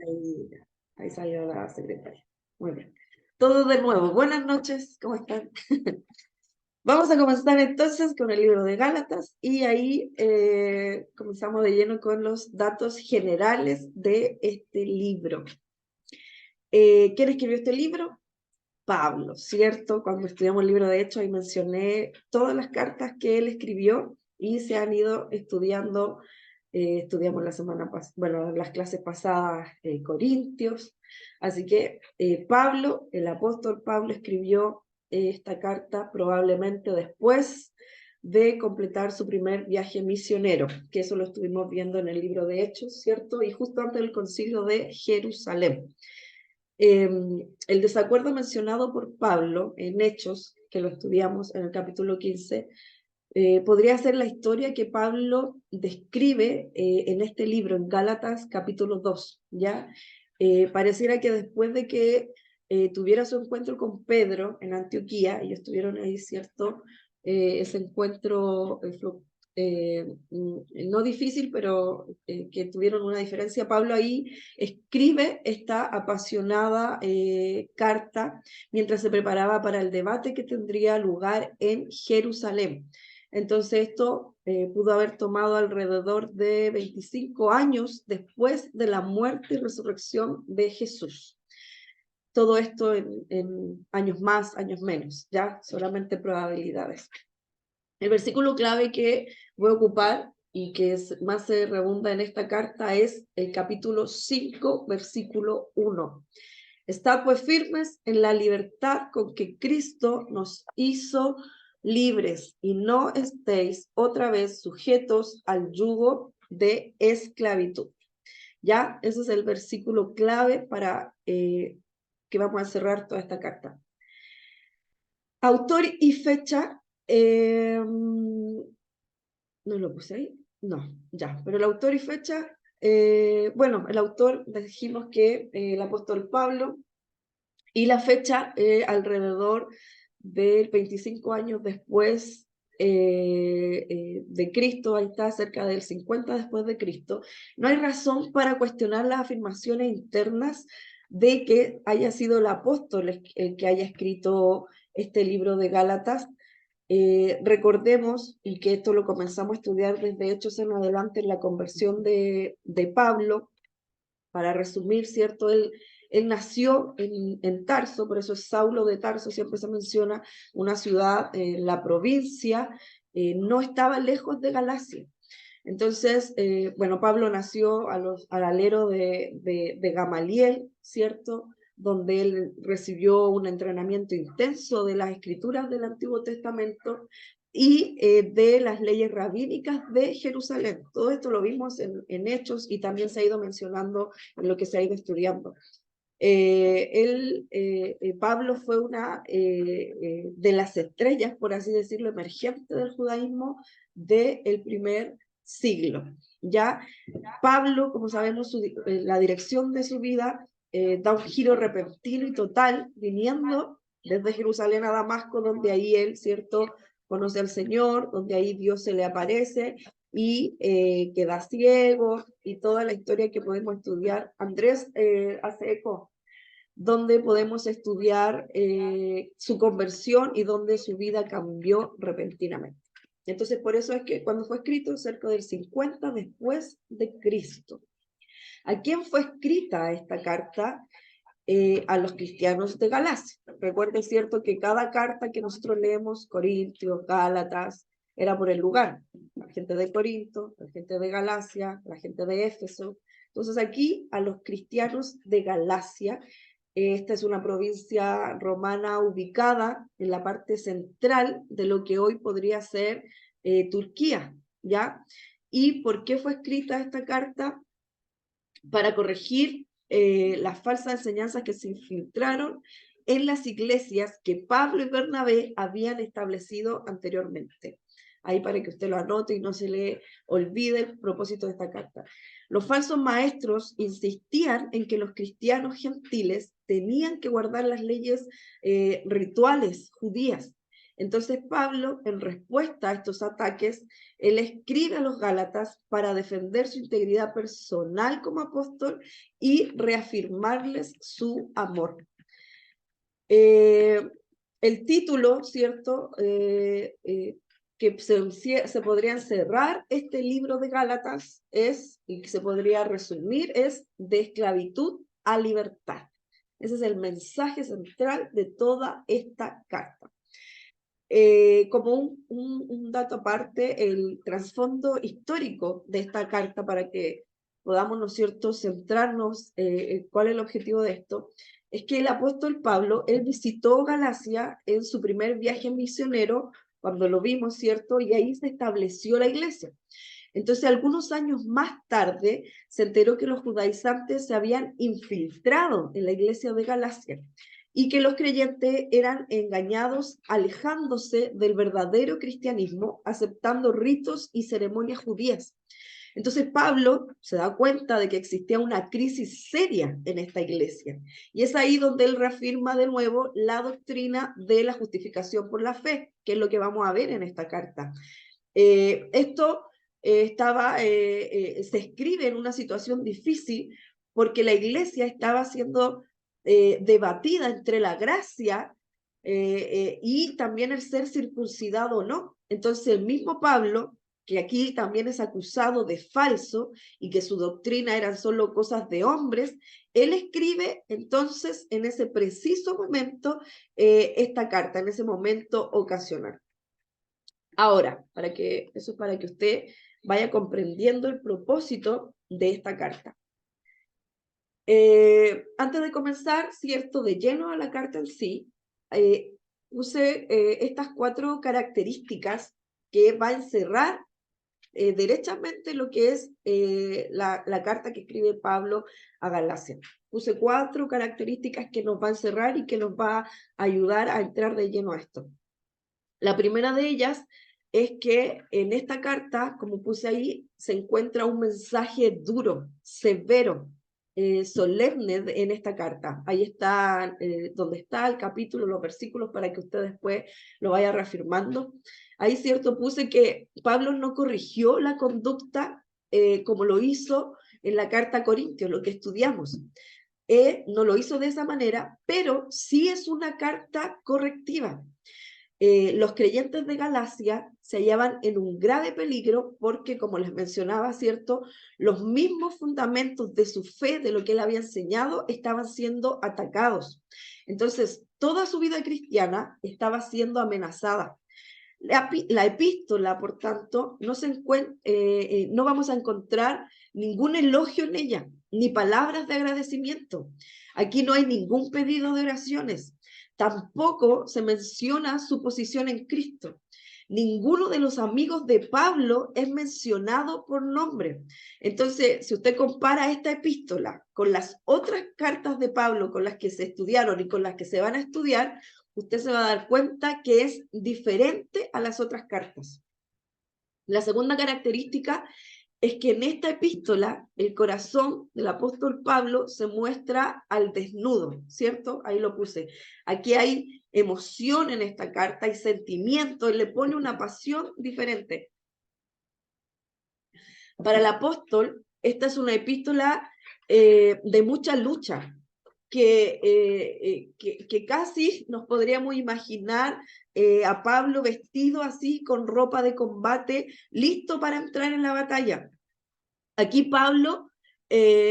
Ahí, ahí salió la secretaria. Muy bien. Todo de nuevo. Buenas noches, ¿cómo están? Vamos a comenzar entonces con el libro de Gálatas y ahí comenzamos de lleno con los datos generales de este libro. ¿Quién escribió este libro? Pablo, ¿cierto? Cuando estudiamos el libro de Hechos, ahí mencioné todas las cartas que él escribió y se han ido estudiando. Estudiamos la semana pasada, bueno, las clases pasadas, Corintios. Así que Pablo, el apóstol Pablo, escribió esta carta probablemente después de completar su primer viaje misionero, que eso lo estuvimos viendo en el libro de Hechos, ¿cierto? Y justo antes del concilio de Jerusalén. El desacuerdo mencionado por Pablo en Hechos, que lo estudiamos en el capítulo 15, podría ser la historia que Pablo describe en este libro, en Gálatas capítulo 2, ¿ya? Pareciera que después de que tuviera su encuentro con Pedro en Antioquía, ellos estuvieron ahí, ¿cierto? Ese encuentro no difícil, pero que tuvieron una diferencia. Pablo ahí escribe esta apasionada carta mientras se preparaba para el debate que tendría lugar en Jerusalén. Entonces esto pudo haber tomado alrededor de 25 años después de la muerte y resurrección de Jesús. Todo esto en años más, años menos, ya solamente probabilidades. El versículo clave que voy a ocupar y que más se redunda en esta carta es el capítulo 5, versículo 1. Estad pues firmes en la libertad con que Cristo nos hizo libres y no estéis otra vez sujetos al yugo de esclavitud. Ya, ese es el versículo clave para que vamos a cerrar toda esta carta. Autor y fecha, ¿no lo puse ahí? No, ya, pero el autor y fecha, bueno, el autor dijimos que el apóstol Pablo, y la fecha alrededor del 25 años después de Cristo, ahí está, cerca del 50 después de Cristo. No hay razón para cuestionar las afirmaciones internas de que haya sido el apóstol el que haya escrito este libro de Gálatas. Recordemos, y que esto lo comenzamos a estudiar desde Hechos en adelante en la conversión de Pablo, para resumir, ¿cierto? Él nació en Tarso, por eso es Saulo de Tarso, siempre se menciona una ciudad en la provincia, no estaba lejos de Galacia. Entonces, bueno, Pablo nació al alero de Gamaliel, ¿cierto? Donde él recibió un entrenamiento intenso de las escrituras del Antiguo Testamento y de las leyes rabínicas de Jerusalén. Todo esto lo vimos en Hechos y también se ha ido mencionando en lo que se ha ido estudiando. Pablo fue una de las estrellas, por así decirlo, emergente del judaísmo del primer siglo. Ya Pablo, como sabemos, la dirección de su vida da un giro repentino y total, viniendo desde Jerusalén a Damasco, donde ahí él, ¿cierto?, conoce al Señor, donde ahí Dios se le aparece y queda ciego, y toda la historia que podemos estudiar. Andrés hace eco, donde podemos estudiar su conversión y donde su vida cambió repentinamente. Entonces, por eso es que cuando fue escrito, cerca del 50 después de Cristo. ¿A quién fue escrita esta carta? A los cristianos de Galacia. Recuerde, cierto, que cada carta que nosotros leemos, Corintios, Gálatas, era por el lugar. La gente de Corinto, la gente de Galacia, la gente de Éfeso. Entonces aquí a los cristianos de Galacia, esta es una provincia romana ubicada en la parte central de lo que hoy podría ser Turquía, ¿ya? ¿Y por qué fue escrita esta carta? Para corregir las falsas enseñanzas que se infiltraron en las iglesias que Pablo y Bernabé habían establecido anteriormente. Ahí para que usted lo anote y no se le olvide el propósito de esta carta. Los falsos maestros insistían en que los cristianos gentiles tenían que guardar las leyes rituales judías Entonces Pablo, en respuesta a estos ataques, él escribe a los Gálatas para defender su integridad personal como apóstol y reafirmarles su amor. El título, ¿cierto?, que se podría encerrar este libro de Gálatas es, y que se podría resumir, es de esclavitud a libertad. Ese es el mensaje central de toda esta carta. Como un dato aparte, el trasfondo histórico de esta carta, para que podamos, ¿no es cierto?, centrarnos en cuál es el objetivo de esto, es que el apóstol Pablo, él visitó Galacia en su primer viaje misionero, cuando lo vimos, ¿cierto?, y ahí se estableció la iglesia. Entonces, algunos años más tarde, se enteró que los judaizantes se habían infiltrado en la iglesia de Galacia y que los creyentes eran engañados alejándose del verdadero cristianismo, aceptando ritos y ceremonias judías. Entonces Pablo se da cuenta de que existía una crisis seria en esta iglesia, y es ahí donde él reafirma de nuevo la doctrina de la justificación por la fe, que es lo que vamos a ver en esta carta. Esto se escribe en una situación difícil porque la iglesia estaba siendo debatida entre la gracia y también el ser circuncidado o no. Entonces el mismo Pablo, que aquí también es acusado de falso y que su doctrina eran solo cosas de hombres, él escribe entonces en ese preciso momento esta carta, en ese momento ocasional. Ahora, eso es para que usted vaya comprendiendo el propósito de esta carta. Antes de comenzar, cierto, de lleno a la carta en sí, puse estas 4 características que va a encerrar derechamente lo que es la carta que escribe Pablo a Galacia. Puse 4 características que nos va a encerrar y que nos va a ayudar a entrar de lleno a esto. La primera de ellas es que en esta carta, como puse ahí, se encuentra un mensaje duro, severo, solemne en esta carta. Ahí está, donde está el capítulo, los versículos, para que usted después lo vaya reafirmando. Ahí, cierto, puse que Pablo no corrigió la conducta como lo hizo en la carta a Corintios, lo que estudiamos. No lo hizo de esa manera, pero sí es una carta correctiva. Los creyentes de Galacia se hallaban en un grave peligro porque, como les mencionaba, ¿cierto?, los mismos fundamentos de su fe, de lo que él había enseñado, estaban siendo atacados. Entonces, toda su vida cristiana estaba siendo amenazada. La epístola, por tanto, no vamos a encontrar ningún elogio en ella, ni palabras de agradecimiento. Aquí no hay ningún pedido de oraciones. Tampoco se menciona su posición en Cristo. Ninguno de los amigos de Pablo es mencionado por nombre. Entonces, si usted compara esta epístola con las otras cartas de Pablo, con las que se estudiaron y con las que se van a estudiar, usted se va a dar cuenta que es diferente a las otras cartas. La segunda característica es que en esta epístola el corazón del apóstol Pablo se muestra al desnudo, ¿cierto? Ahí lo puse. Aquí hay emoción en esta carta, hay sentimiento, él le pone una pasión diferente. Para el apóstol, esta es una epístola de mucha lucha, que casi nos podríamos imaginar a Pablo vestido así, con ropa de combate, listo para entrar en la batalla. Aquí Pablo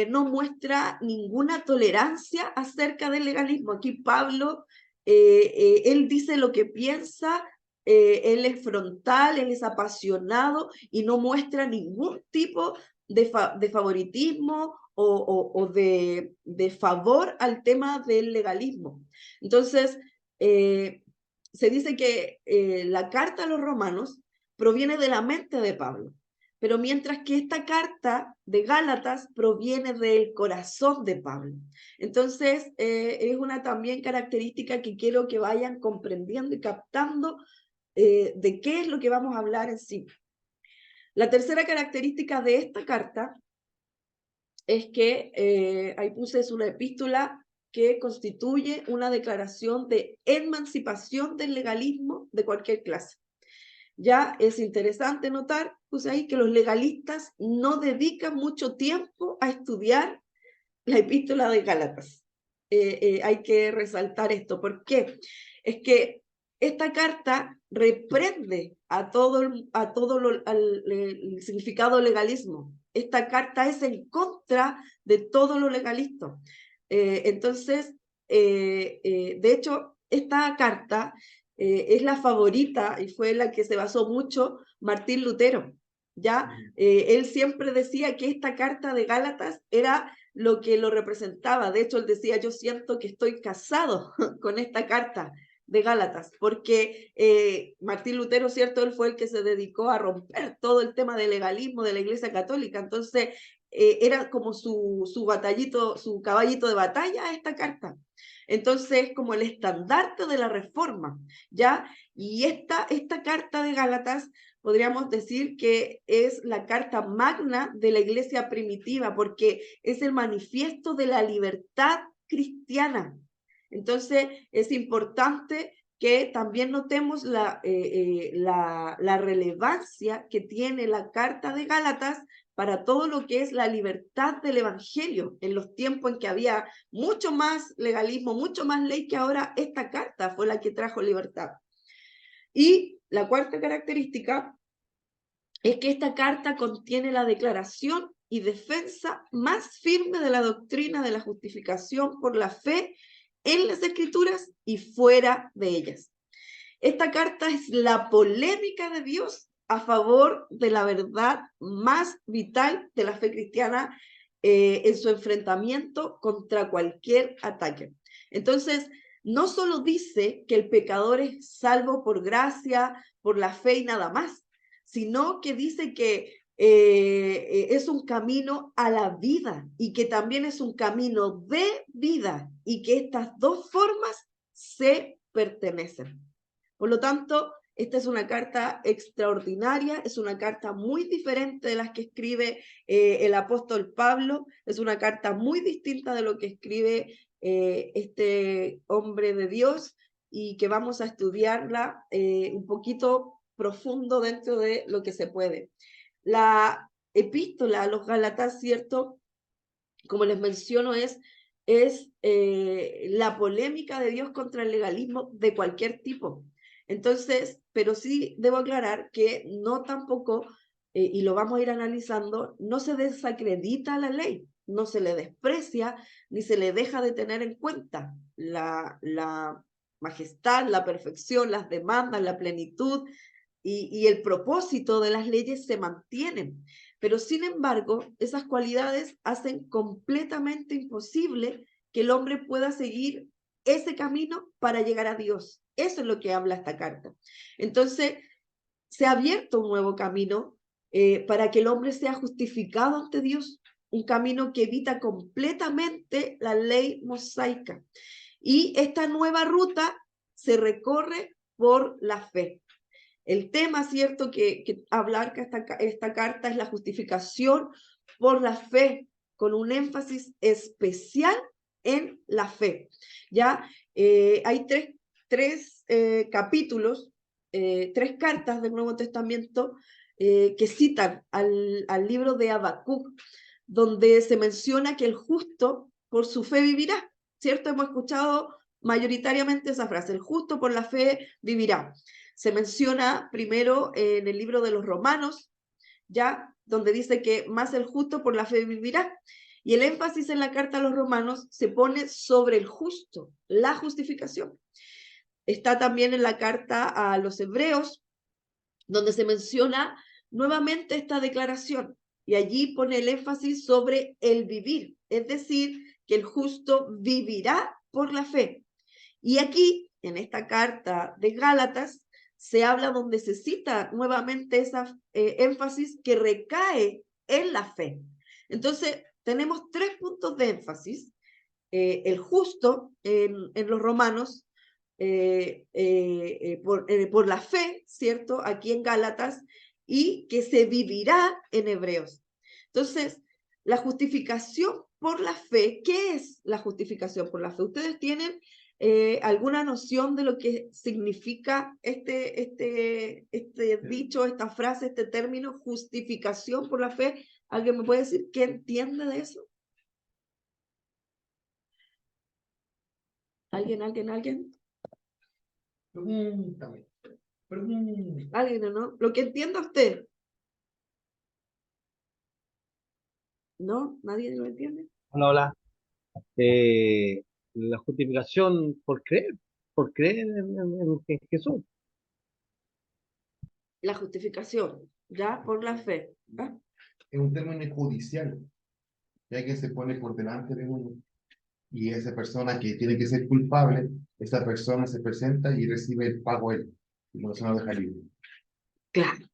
no muestra ninguna tolerancia acerca del legalismo. Aquí Pablo, él dice lo que piensa, él es frontal, él es apasionado y no muestra ningún tipo de favoritismo o de favor al tema del legalismo. Entonces, se dice que la carta a los romanos proviene de la mente de Pablo, pero mientras que esta carta de Gálatas proviene del corazón de Pablo. Entonces, es una también característica que quiero que vayan comprendiendo y captando de qué es lo que vamos a hablar en sí. La tercera característica de esta carta es que, ahí puse, es una epístola que constituye una declaración de emancipación del legalismo de cualquier clase. Ya es interesante notar, pues ahí, que los legalistas no dedican mucho tiempo a estudiar la epístola de Gálatas. Hay que resaltar esto. ¿Por qué? Es que esta carta reprende a todo el significado legalismo. Esta carta es en contra de todo lo legalista. Entonces, de hecho, esta carta es la favorita y fue la que se basó mucho Martín Lutero. ¿Ya? Él siempre decía que esta carta de Gálatas era lo que lo representaba. De hecho, él decía, yo siento que estoy casado con esta carta de Gálatas, porque Martín Lutero, cierto, él fue el que se dedicó a romper todo el tema del legalismo de la Iglesia Católica. Entonces, era como su batallito, su caballito de batalla esta carta. Entonces, como el estandarte de la reforma, ¿ya? Y esta carta de Gálatas podríamos decir que es la carta magna de la iglesia primitiva, porque es el manifiesto de la libertad cristiana. Entonces, es importante que también notemos la relevancia que tiene la carta de Gálatas para todo lo que es la libertad del evangelio, en los tiempos en que había mucho más legalismo, mucho más ley, que ahora esta carta fue la que trajo libertad. Y la cuarta característica es que esta carta contiene la declaración y defensa más firme de la doctrina de la justificación por la fe en las Escrituras y fuera de ellas. Esta carta es la polémica de Dios a favor de la verdad más vital de la fe cristiana en su enfrentamiento contra cualquier ataque. Entonces, no solo dice que el pecador es salvo por gracia, por la fe y nada más, sino que dice que es un camino a la vida y que también es un camino de vida y que estas dos formas se pertenecen. Por lo tanto, esta es una carta extraordinaria, es una carta muy diferente de las que escribe el apóstol Pablo, es una carta muy distinta de lo que escribe este hombre de Dios y que vamos a estudiarla un poquito profundo dentro de lo que se puede. La epístola a los Gálatas, ¿cierto? Como les menciono, es la polémica de Dios contra el legalismo de cualquier tipo. Entonces, pero sí debo aclarar que no tampoco, y lo vamos a ir analizando, no se desacredita la ley, no se le desprecia, ni se le deja de tener en cuenta la majestad, la perfección, las demandas, la plenitud y el propósito de las leyes se mantienen. Pero sin embargo, esas cualidades hacen completamente imposible que el hombre pueda seguir ese camino para llegar a Dios. Eso es lo que habla esta carta. Entonces, se ha abierto un nuevo camino para que el hombre sea justificado ante Dios, un camino que evita completamente la ley mosaica. Y esta nueva ruta se recorre por la fe. El tema, cierto, que hablar que esta carta es la justificación por la fe, con un énfasis especial en la fe. Ya hay tres capítulos, tres cartas del Nuevo Testamento que citan al libro de Habacuc, donde se menciona que el justo por su fe vivirá, ¿cierto? Hemos escuchado mayoritariamente esa frase, el justo por la fe vivirá. Se menciona primero en el libro de los Romanos, ya, donde dice que más el justo por la fe vivirá. Y el énfasis en la carta a los Romanos se pone sobre el justo, la justificación. Está también en la carta a los Hebreos, donde se menciona nuevamente esta declaración. Y allí pone el énfasis sobre el vivir, es decir, que el justo vivirá por la fe. Y aquí, en esta carta de Gálatas, se habla donde se cita nuevamente esa énfasis que recae en la fe. Entonces, tenemos tres puntos de énfasis. El justo en los romanos, por la fe, ¿cierto? Aquí en Gálatas, y que se vivirá en Hebreos. Entonces, la justificación por la fe. ¿Qué es la justificación por la fe? ¿Ustedes tienen alguna noción de lo que significa este dicho, esta frase, este término, justificación por la fe? ¿Alguien me puede decir qué entiende de eso? ¿Alguien? Pregúntame. ¿Alguien o no? ¿Lo que entienda usted? ¿No? ¿Nadie lo entiende? Hola, hola. La justificación por creer en Jesús. La justificación, ya por la fe. ¿Ah? Es un término judicial, ya que se pone por delante de uno. Y esa persona que tiene que ser culpable, esa persona se presenta y recibe el pago él. Y no se lo deja libre. Claro.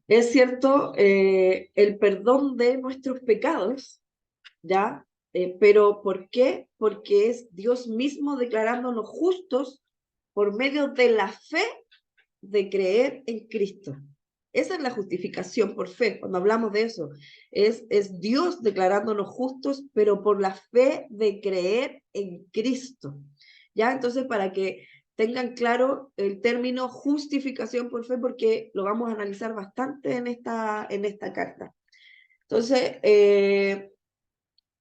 Es cierto, el perdón de nuestros pecados, ¿ya? Pero ¿por qué? Porque es Dios mismo declarándonos justos por medio de la fe de creer en Cristo. Esa es la justificación por fe, cuando hablamos de eso. Es Dios declarándonos justos, pero por la fe de creer en Cristo. ¿Ya? Entonces, para que tengan claro el término justificación por fe, porque lo vamos a analizar bastante en esta carta. Entonces,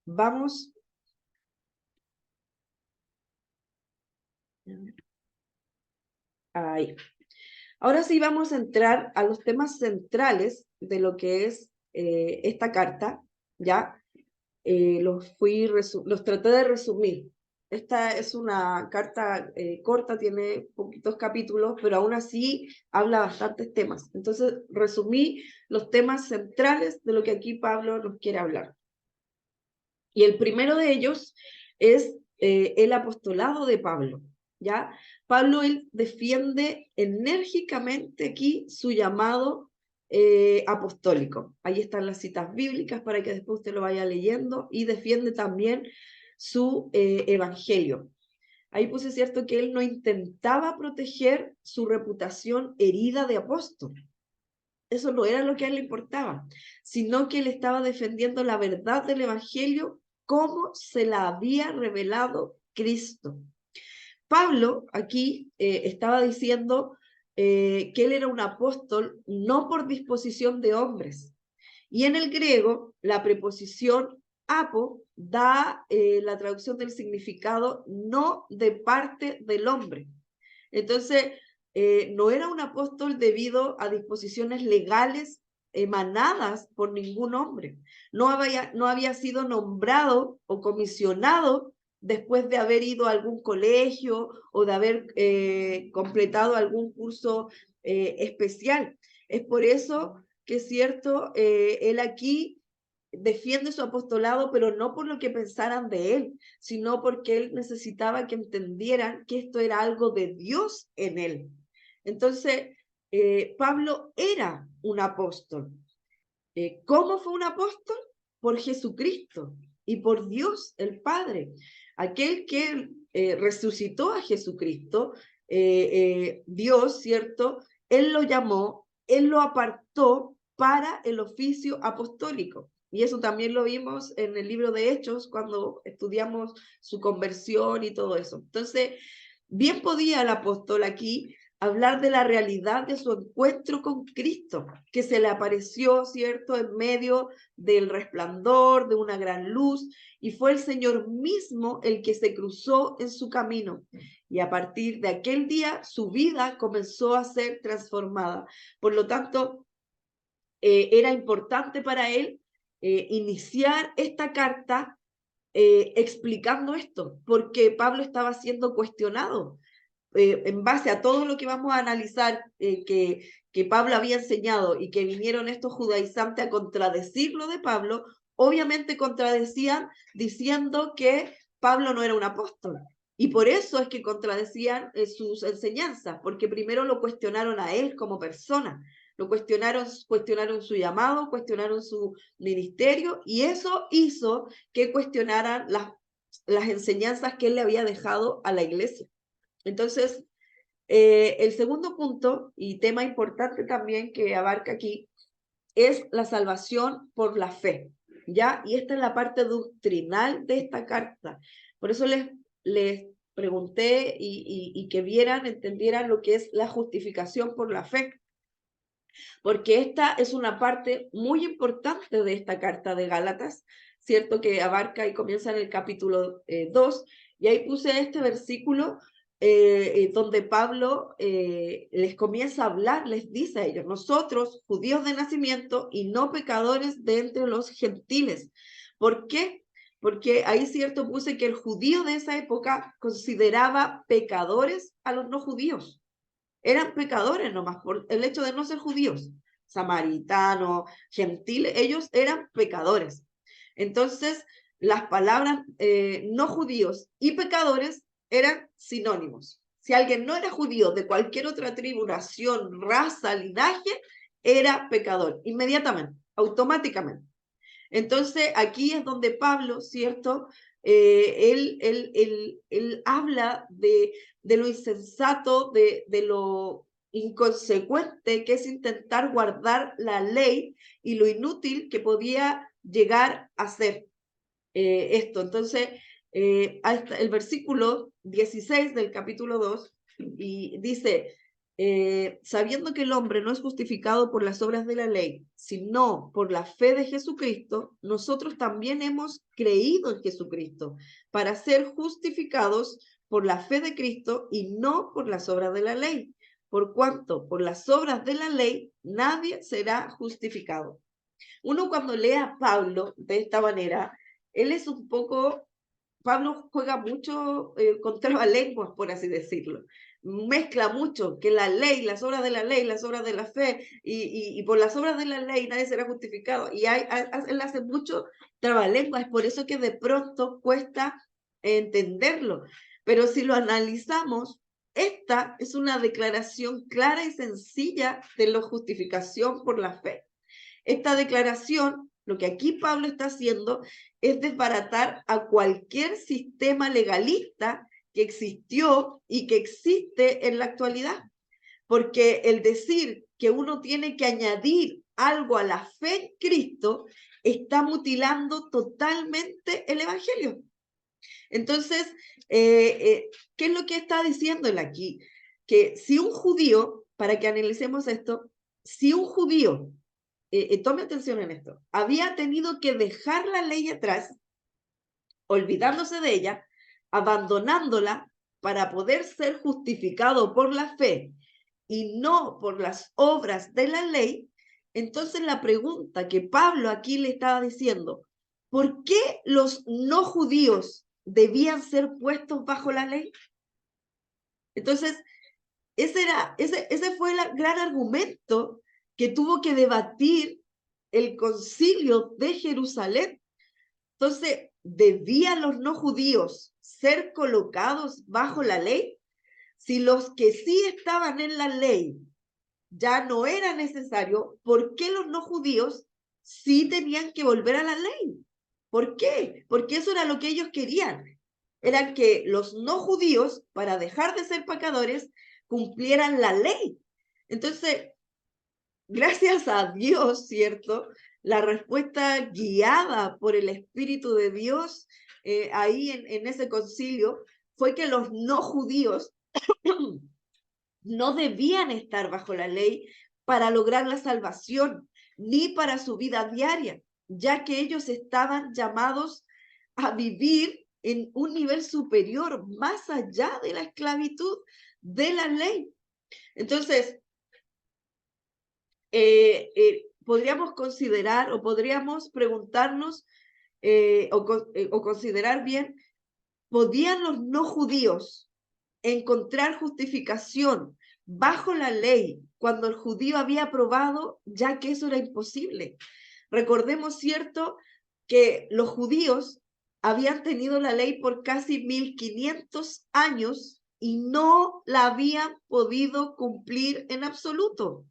vamos... Ahí. Ahora sí vamos a entrar a los temas centrales de lo que es esta carta, ¿ya? Los traté de resumir. Esta es una carta corta, tiene poquitos capítulos, pero aún así habla bastantes temas. Entonces, resumí los temas centrales de lo que aquí Pablo nos quiere hablar. Y el primero de ellos es el apostolado de Pablo, ¿ya? Pablo, él defiende enérgicamente aquí su llamado apostólico. Ahí están las citas bíblicas para que después usted lo vaya leyendo, y defiende también su evangelio. Ahí puse cierto que él no intentaba proteger su reputación herida de apóstol. Eso no era lo que a él le importaba, sino que él estaba defendiendo la verdad del evangelio como se la había revelado Cristo. Pablo aquí estaba diciendo que él era un apóstol no por disposición de hombres. Y en el griego, la preposición apo da la traducción del significado no de parte del hombre. Entonces, no era un apóstol debido a disposiciones legales emanadas por ningún hombre. No había sido nombrado o comisionado después de haber ido a algún colegio o de haber completado algún curso especial. Es por eso que es cierto, él aquí defiende su apostolado, pero no por lo que pensaran de él, sino porque él necesitaba que entendieran que esto era algo de Dios en él. Entonces, Pablo era un apóstol. ¿Cómo fue un apóstol? Por Jesucristo y por Dios el Padre. Aquel que resucitó a Jesucristo, Dios, ¿cierto? Él lo llamó, él lo apartó para el oficio apostólico. Y eso también lo vimos en el libro de Hechos cuando estudiamos su conversión y todo eso. Entonces, bien podía el apóstol aquí hablar de la realidad de su encuentro con Cristo, que se le apareció, ¿cierto?, en medio del resplandor, de una gran luz, y fue el Señor mismo el que se cruzó en su camino. Y a partir de aquel día, su vida comenzó a ser transformada. Por lo tanto, era importante para él iniciar esta carta explicando esto, porque Pablo estaba siendo cuestionado en base a todo lo que vamos a analizar que Pablo había enseñado y que vinieron estos judaizantes a contradecirlo de Pablo. Obviamente contradecían diciendo que Pablo no era un apóstol. Y por eso es que contradecían sus enseñanzas, porque primero lo cuestionaron a él como persona, lo cuestionaron su llamado, cuestionaron su ministerio, y eso hizo que cuestionaran las enseñanzas que él le había dejado a la iglesia. Entonces, el segundo punto y tema importante también que abarca aquí es la salvación por la fe. ¿ya? Y esta es la parte doctrinal de esta carta. Por eso les pregunté y que vieran, entendieran lo que es la justificación por la fe. Porque esta es una parte muy importante de esta carta de Gálatas, ¿cierto? Que abarca y comienza en el capítulo 2, y ahí puse este versículo donde Pablo les comienza a hablar, les dice a ellos: nosotros, judíos de nacimiento y no pecadores de entre los gentiles. ¿Por qué? Porque ahí, cierto, puse que el judío de esa época consideraba pecadores a los no judíos. Eran pecadores nomás por el hecho de no ser judíos, samaritanos, gentiles, ellos eran pecadores. Entonces, las palabras no judíos y pecadores eran sinónimos. Si alguien no era judío de cualquier otra tribu, nación, raza, linaje, era pecador, inmediatamente, automáticamente. Entonces, aquí es donde Pablo, ¿cierto? Él habla de lo insensato, de lo inconsecuente que es intentar guardar la ley y lo inútil que podía llegar a ser esto. Entonces, hasta el versículo 16 del capítulo 2 y dice: sabiendo que el hombre no es justificado por las obras de la ley, sino por la fe de Jesucristo, nosotros también hemos creído en Jesucristo para ser justificados por la fe de Cristo y no por las obras de la ley. Por cuanto por las obras de la ley nadie será justificado. Uno cuando lee a Pablo de esta manera, él es un poco, Pablo juega mucho con trabalenguas, por así decirlo. Mezcla mucho que la ley, las obras de la ley, las obras de la fe, y por las obras de la ley nadie será justificado. Y él hace mucho trabalenguas, es por eso que de pronto cuesta entenderlo. Pero si lo analizamos, esta es una declaración clara y sencilla de la justificación por la fe. Esta declaración, lo que aquí Pablo está haciendo, es desbaratar a cualquier sistema legalista que existió y que existe en la actualidad. Porque el decir que uno tiene que añadir algo a la fe en Cristo está mutilando totalmente el Evangelio. Entonces, ¿qué es lo que está diciendo él aquí? Que si un judío, para que analicemos esto, si un judío, tome atención en esto, había tenido que dejar la ley atrás, olvidándose de ella, abandonándola para poder ser justificado por la fe y no por las obras de la ley, entonces la pregunta que Pablo aquí le estaba diciendo: ¿por qué los no judíos debían ser puestos bajo la ley? Entonces, ese fue el gran argumento que tuvo que debatir el concilio de Jerusalén. Entonces, ¿debían los no judíos ser colocados bajo la ley? Si los que sí estaban en la ley ya no era necesario, ¿por qué los no judíos sí tenían que volver a la ley? ¿Por qué? Porque eso era lo que ellos querían. Era que los no judíos, para dejar de ser pecadores, cumplieran la ley. Entonces, gracias a Dios, ¿cierto? La respuesta guiada por el Espíritu de Dios ahí en ese concilio fue que los no judíos no debían estar bajo la ley para lograr la salvación, ni para su vida diaria, ya que ellos estaban llamados a vivir en un nivel superior, más allá de la esclavitud de la ley. Entonces, podríamos considerar o podríamos preguntarnos o considerar bien, ¿podían los no judíos encontrar justificación bajo la ley cuando el judío había probado, ya que eso era imposible? Recordemos, ¿cierto?, que los judíos habían tenido la ley por casi 1500 años y no la habían podido cumplir en absoluto.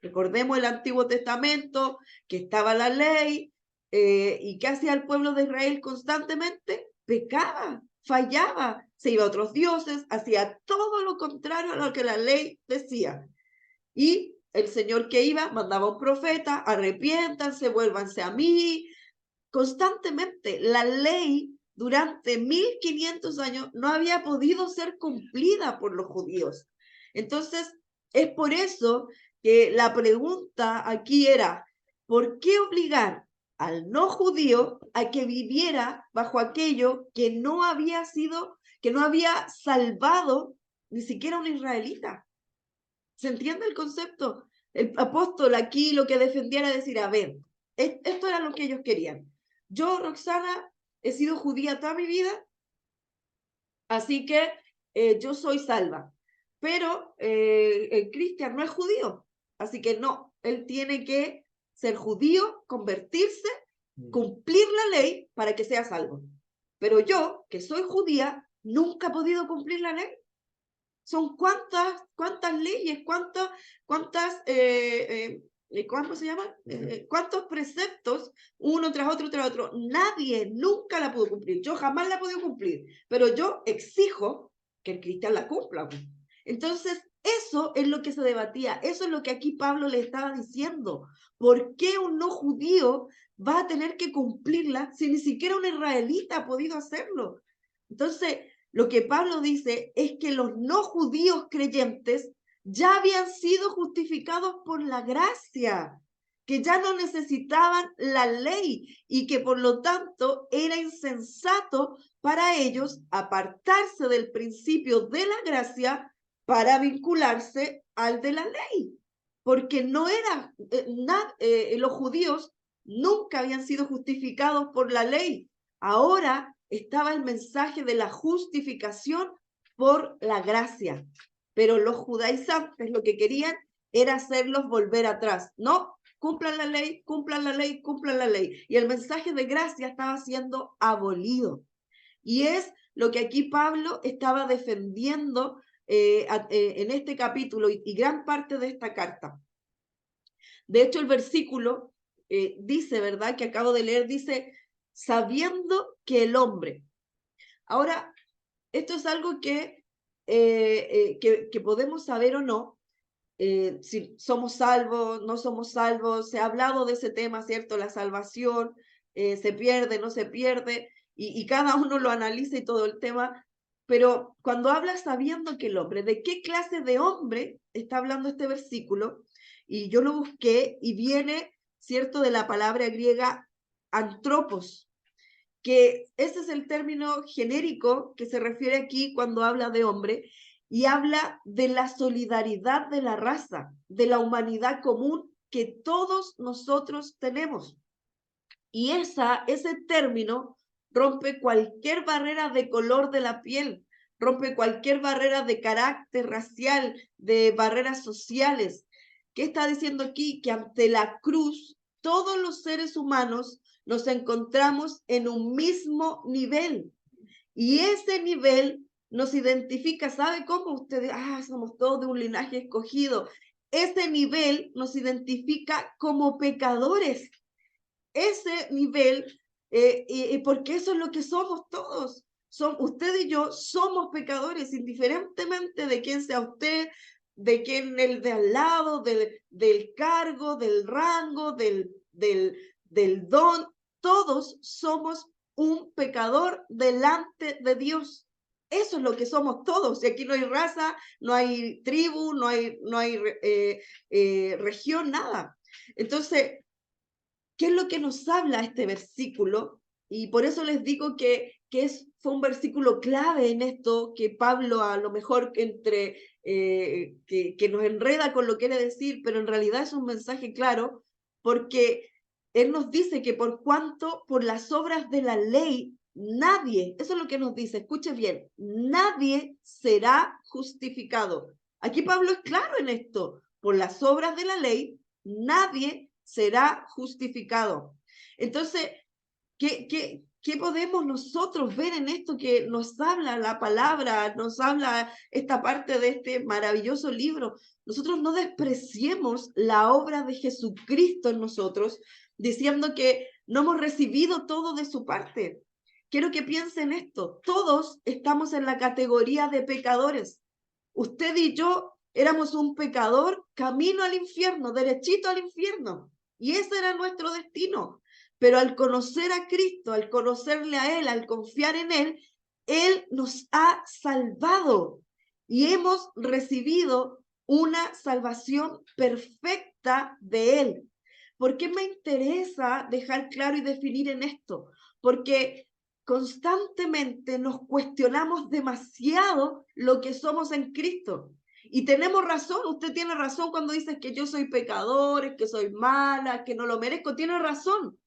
Recordemos el Antiguo Testamento, que estaba la ley, y ¿qué hacía el pueblo de Israel constantemente? Pecaba, fallaba, se iba a otros dioses, hacía todo lo contrario a lo que la ley decía. Y el Señor que iba, mandaba un profeta: arrepiéntanse, vuélvanse a mí, constantemente. La ley durante 1500 años no había podido ser cumplida por los judíos. Entonces, es por eso que la pregunta aquí era, ¿por qué obligar al no judío a que viviera bajo aquello que no había salvado ni siquiera un israelita? ¿Se entiende el concepto? El apóstol aquí lo que defendía era decir, a ver, esto era lo que ellos querían. Yo, Roxana, he sido judía toda mi vida, así que yo soy salva. Pero Cristian no es judío, así que no, él tiene que ser judío, convertirse, cumplir la ley para que sea salvo. Pero yo, que soy judía, nunca he podido cumplir la ley. Son cuántas leyes, cuántas ¿cómo se llama? ¿Cuántos preceptos uno tras otro? Nadie nunca la pudo cumplir. Yo jamás la he podido cumplir, pero yo exijo que el cristiano la cumpla. Entonces, eso es lo que se debatía, eso es lo que aquí Pablo le estaba diciendo. ¿Por qué un no judío va a tener que cumplirla si ni siquiera un israelita ha podido hacerlo? Entonces, lo que Pablo dice es que los no judíos creyentes ya habían sido justificados por la gracia, que ya no necesitaban la ley y que por lo tanto era insensato para ellos apartarse del principio de la gracia para vincularse al de la ley, porque no era, los judíos nunca habían sido justificados por la ley. Ahora estaba el mensaje de la justificación por la gracia. Pero los judaizantes lo que querían era hacerlos volver atrás. No, cumplan la ley, cumplan la ley, cumplan la ley. Y el mensaje de gracia estaba siendo abolido. Y es lo que aquí Pablo estaba defendiendo en este capítulo y gran parte de esta carta. De hecho, el versículo dice, ¿verdad? Que acabo de leer, dice, sabiendo que el hombre. Ahora, esto es algo que podemos saber o no, si somos salvos, no somos salvos. Se ha hablado de ese tema, ¿cierto? La salvación, se pierde, no se pierde, y cada uno lo analiza y todo el tema. Pero cuando habla sabiendo que el hombre, ¿de qué clase de hombre está hablando este versículo? Y yo lo busqué y viene, ¿cierto? De la palabra griega antropos, que ese es el término genérico que se refiere aquí cuando habla de hombre, y habla de la solidaridad de la raza, de la humanidad común que todos nosotros tenemos. Y ese término rompe cualquier barrera de color de la piel, rompe cualquier barrera de carácter racial, de barreras sociales. ¿Qué está diciendo aquí? Que ante la cruz, todos los seres humanos nos encontramos en un mismo nivel. Y ese nivel nos identifica, ¿sabe cómo? Ustedes, somos todos de un linaje escogido. Ese nivel nos identifica como pecadores. Ese nivel, porque eso es lo que somos todos. Usted y yo somos pecadores, indiferentemente de quién sea usted, de quién el de al lado, del cargo, del rango, del don. Todos somos un pecador delante de Dios. Eso es lo que somos todos. Y aquí no hay raza, no hay tribu, no hay región, nada. Entonces, ¿qué es lo que nos habla este versículo? Y por eso les digo que fue un versículo clave en esto, que Pablo a lo mejor que nos enreda con lo que quiere decir, pero en realidad es un mensaje claro, porque él nos dice que por cuanto por las obras de la ley, nadie, eso es lo que nos dice, escuche bien, nadie será justificado. Aquí Pablo es claro en esto, por las obras de la ley, nadie será justificado. Entonces, ¿qué podemos nosotros ver en esto que nos habla la palabra, nos habla esta parte de este maravilloso libro? Nosotros no despreciemos la obra de Jesucristo en nosotros, diciendo que no hemos recibido todo de su parte. Quiero que piensen esto, todos estamos en la categoría de pecadores. Usted y yo éramos un pecador camino al infierno, derechito al infierno. Y ese era nuestro destino. pero al conocer a Cristo, al conocerle a Él, al confiar en Él nos ha salvado y hemos recibido una salvación perfecta de Él. ¿Por qué me interesa dejar claro y definir en esto? Porque constantemente nos cuestionamos demasiado lo que somos en Cristo. Y tenemos razón, usted tiene razón cuando dice que yo soy pecador, que soy mala, que no lo merezco, tiene razón.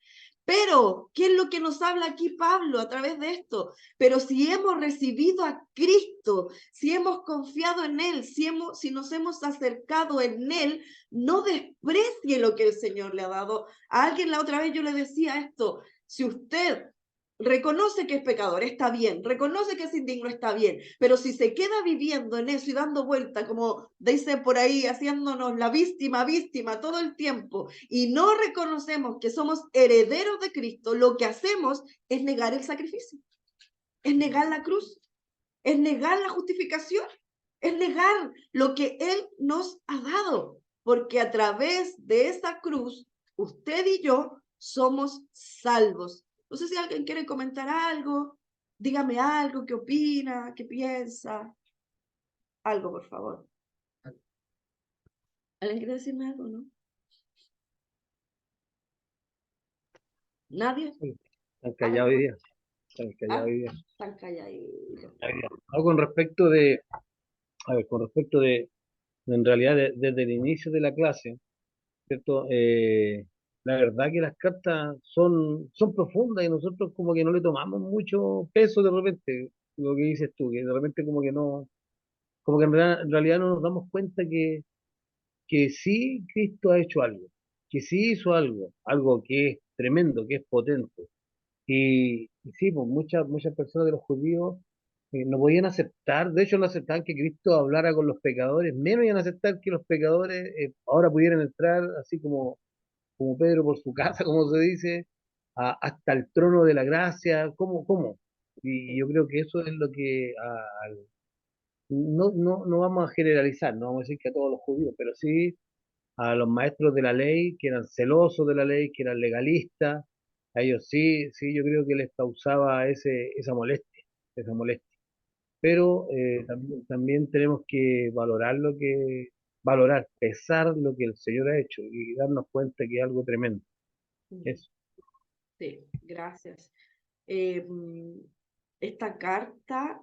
Pero, ¿qué es lo que nos habla aquí Pablo a través de esto? Pero si hemos recibido a Cristo, si hemos confiado en Él, si nos hemos acercado en Él, no desprecie lo que el Señor le ha dado. A alguien la otra vez yo le decía esto, si usted reconoce que es pecador, está bien, reconoce que es indigno, está bien, pero si se queda viviendo en eso y dando vuelta, como dice por ahí, haciéndonos la víctima todo el tiempo, y no reconocemos que somos herederos de Cristo, lo que hacemos es negar el sacrificio, es negar la cruz, es negar la justificación, es negar lo que Él nos ha dado, porque a través de esa cruz, usted y yo somos salvos. No sé si alguien quiere comentar algo, dígame algo, qué opina, qué piensa, algo, por favor. ¿Alguien quiere decirme algo, no? ¿Nadie? Sí, están callados hoy día. Están callados hoy día. Están calladitos. No, con respecto de, a ver, con respecto de en realidad desde el inicio de la clase, ¿cierto? La verdad que las cartas son profundas y nosotros como que no le tomamos mucho peso de repente, lo que dices tú, que de repente como que no, como que en realidad no nos damos cuenta que sí Cristo ha hecho algo, que sí hizo algo, algo que es tremendo, que es potente. Y sí, pues muchas personas de los judíos no podían aceptar, de hecho no aceptaban que Cristo hablara con los pecadores, menos iban a aceptar que los pecadores ahora pudieran entrar así como Pedro por su casa, como se dice, hasta el trono de la gracia, ¿cómo? Y yo creo que eso es lo que no vamos a generalizar, no vamos a decir que a todos los judíos, pero sí a los maestros de la ley, que eran celosos de la ley, que eran legalistas, a ellos sí, yo creo que les causaba esa molestia. Pero también tenemos que valorar, pesar lo que el Señor ha hecho y darnos cuenta que es algo tremendo. Eso. Sí, gracias. Esta carta,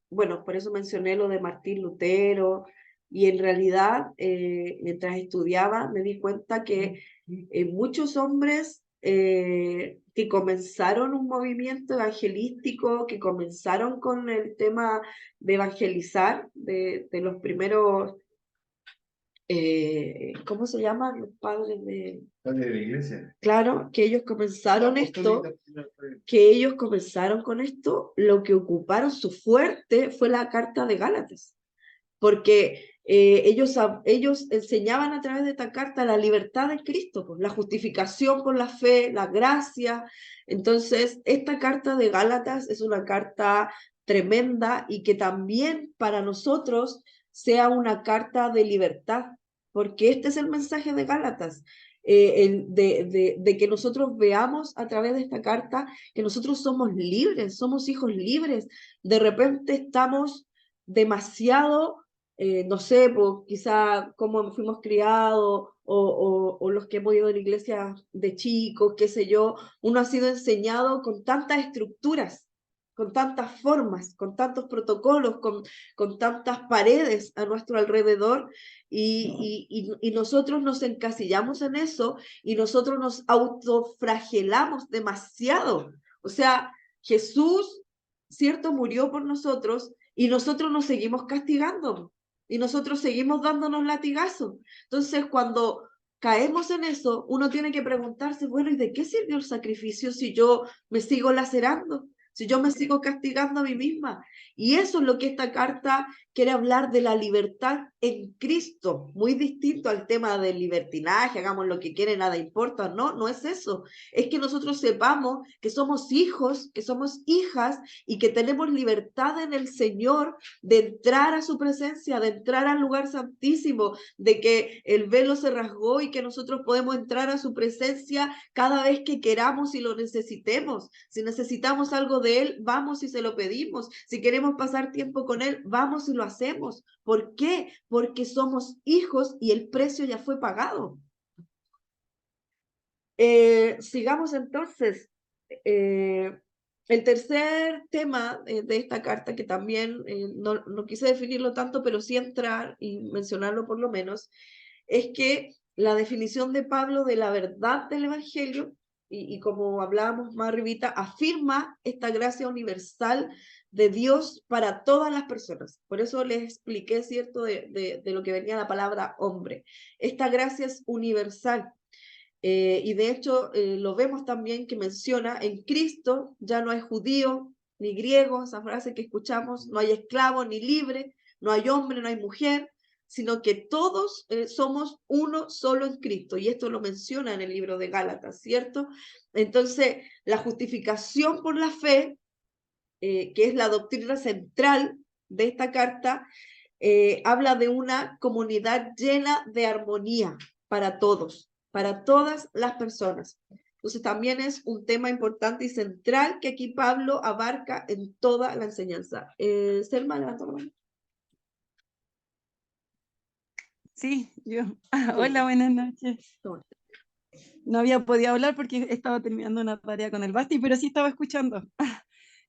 bueno, por eso mencioné lo de Martín Lutero, y en realidad, mientras estudiaba, me di cuenta que muchos hombres que comenzaron un movimiento evangelístico, que comenzaron con el tema de evangelizar, de los primeros, ¿cómo se llaman? Los padres de... Padre de la iglesia. Claro, que ellos comenzaron esto, lo que ocuparon su fuerte fue la carta de Gálatas, porque ellos enseñaban a través de esta carta la libertad de Cristo, pues, la justificación por la fe, la gracia. Entonces, esta carta de Gálatas es una carta tremenda y que también para nosotros sea una carta de libertad, porque este es el mensaje de Gálatas. De que nosotros veamos a través de esta carta que nosotros somos libres, somos hijos libres. De repente estamos demasiado, no sé, pues, quizá cómo fuimos criados o los que hemos ido a la iglesia de chicos, qué sé yo, uno ha sido enseñado con tantas estructuras, con tantas formas, con tantos protocolos, con tantas paredes a nuestro alrededor, y nosotros nos encasillamos en eso y nosotros nos autoflagelamos demasiado. O sea, Jesús, cierto, murió por nosotros y nosotros nos seguimos castigando y nosotros seguimos dándonos latigazos. Entonces, cuando caemos en eso, uno tiene que preguntarse, bueno, ¿y de qué sirvió el sacrificio si yo me sigo lacerando? si yo me sigo castigando a mí misma? Y eso es lo que esta carta quiere hablar, de la libertad en Cristo, muy distinto al tema del libertinaje, hagamos lo que quiere, nada importa. No, no es eso. Es que nosotros sepamos que somos hijos, que somos hijas y que tenemos libertad en el Señor de entrar a su presencia, de entrar al lugar santísimo, de que el velo se rasgó y que nosotros podemos entrar a su presencia cada vez que queramos y lo necesitemos. Si necesitamos algo de Él, vamos y se lo pedimos. Si queremos pasar tiempo con Él, vamos y lo hacemos. ¿Por qué? Porque somos hijos y el precio ya fue pagado. Sigamos entonces. El tercer tema de esta carta, que también no quise definirlo tanto, pero sí entrar y mencionarlo por lo menos, es que la definición de Pablo de la verdad del Evangelio, y como hablábamos más arribita, afirma esta gracia universal de Dios para todas las personas. Por eso les expliqué, ¿cierto?, de lo que venía la palabra hombre. Esta gracia es universal. Y de hecho lo vemos también que menciona, en Cristo ya no hay judío ni griego, esa frase que escuchamos, no hay esclavo ni libre, no hay hombre, no hay mujer, sino que todos somos uno solo en Cristo. Y esto lo menciona en el libro de Gálatas, ¿cierto? Entonces, la justificación por la fe, que es la doctrina central de esta carta, habla de una comunidad llena de armonía para todos, para todas las personas. Entonces también es un tema importante y central que aquí Pablo abarca en toda la enseñanza. Selma, levanta la mano. Sí, yo. Hola, buenas noches. Toma. No había podido hablar porque estaba terminando una tarea con el Basti, pero sí estaba escuchando.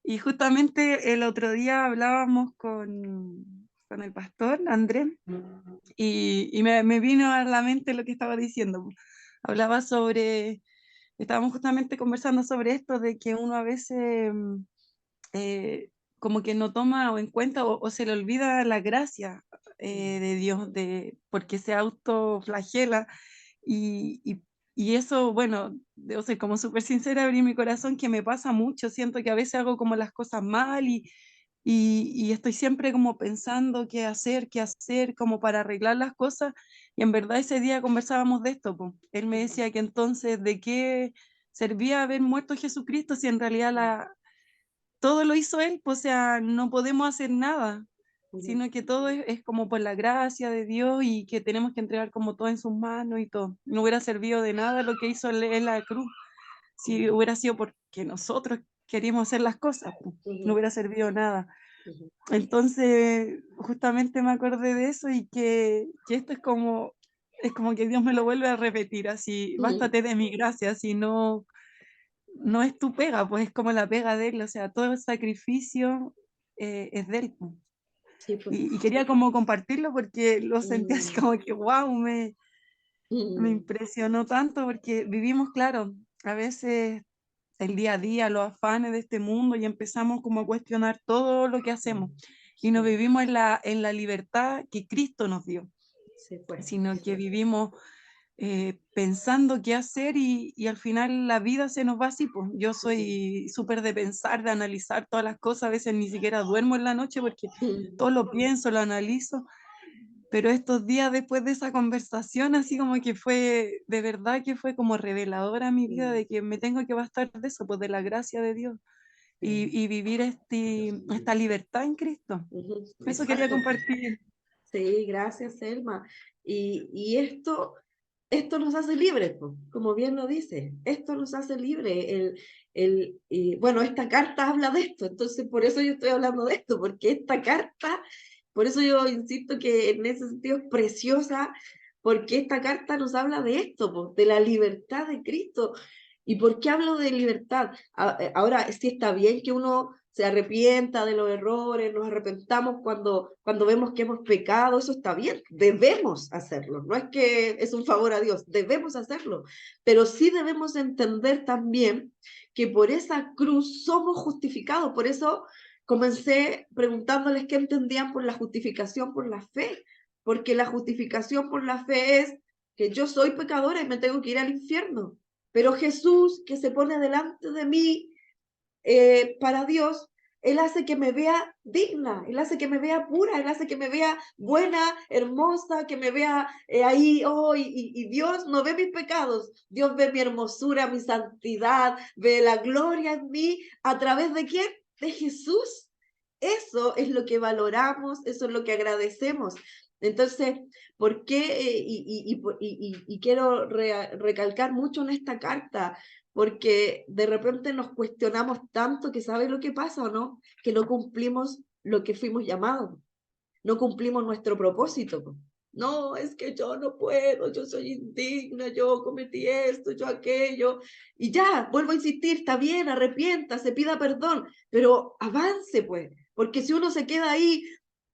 Y justamente el otro día hablábamos con el pastor Andrés y me vino a la mente lo que estaba diciendo. Hablaba sobre, estábamos justamente conversando sobre esto de que uno a veces como que no toma en cuenta o se le olvida la gracia de Dios, porque se autoflagela y eso, bueno, debo ser como súper sincera, abrir mi corazón, que me pasa mucho, siento que a veces hago como las cosas mal y estoy siempre como pensando qué hacer, como para arreglar las cosas, y en verdad ese día conversábamos de esto, po. Él me decía que entonces, ¿de qué servía haber muerto Jesucristo si en realidad todo lo hizo Él? Pues, o sea, no podemos hacer nada, sino que todo es como por la gracia de Dios y que tenemos que entregar como todo en sus manos y todo. No hubiera servido de nada lo que hizo Él en la cruz, si hubiera sido porque nosotros queríamos hacer las cosas, pues, no hubiera servido nada. Entonces, justamente me acordé de eso y que esto es como que Dios me lo vuelve a repetir, así, bástate de mi gracia, así no es tu pega, pues es como la pega de Él, o sea, todo el sacrificio es de Él, pues. Sí, pues. Y quería como compartirlo porque lo sentí así como que, wow, me impresionó tanto porque vivimos, claro, a veces el día a día, los afanes de este mundo y empezamos como a cuestionar todo lo que hacemos y no vivimos en la libertad que Cristo nos dio, Sí, pues. sino que vivimos pensando qué hacer y al final la vida se nos va así, pues. Yo soy súper de pensar, de analizar todas las cosas, a veces ni siquiera duermo en la noche porque todo lo pienso, lo analizo, pero estos días después de esa conversación, así como que fue, de verdad que fue como reveladora a mi vida de que me tengo que bastar de eso, pues de la gracia de Dios y vivir esta libertad en Cristo. Eso quería compartir. Sí, gracias, Selma. Y esto nos hace libres, pues, como bien lo dice, esto nos hace libres. Bueno, esta carta habla de esto, entonces por eso yo estoy hablando de esto, porque esta carta, por eso yo insisto que en ese sentido es preciosa, porque esta carta nos habla de esto, pues, de la libertad de Cristo. ¿Y por qué hablo de libertad? Ahora, sí está bien que uno se arrepienta de los errores, nos arrepentamos cuando vemos que hemos pecado, eso está bien, debemos hacerlo, no es que es un favor a Dios, debemos hacerlo, pero sí debemos entender también que por esa cruz somos justificados. Por eso comencé preguntándoles qué entendían por la justificación por la fe, porque la justificación por la fe es que yo soy pecadora y me tengo que ir al infierno, pero Jesús, que se pone delante de mí, para Dios, Él hace que me vea digna, Él hace que me vea pura, Él hace que me vea buena, hermosa, que me vea ahí, oh, y Dios no ve mis pecados, Dios ve mi hermosura, mi santidad, ve la gloria en mí, ¿a través de quién? De Jesús. Eso es lo que valoramos, eso es lo que agradecemos. Entonces, ¿por qué? Y quiero recalcar mucho en esta carta, porque de repente nos cuestionamos tanto que ¿sabe lo que pasa o no? Que no cumplimos lo que fuimos llamados, no cumplimos nuestro propósito. No, es que yo no puedo, yo soy indigna, yo cometí esto, yo aquello, y ya, vuelvo a insistir, está bien, arrepiéntase, pida perdón, pero avance pues, porque si uno se queda ahí,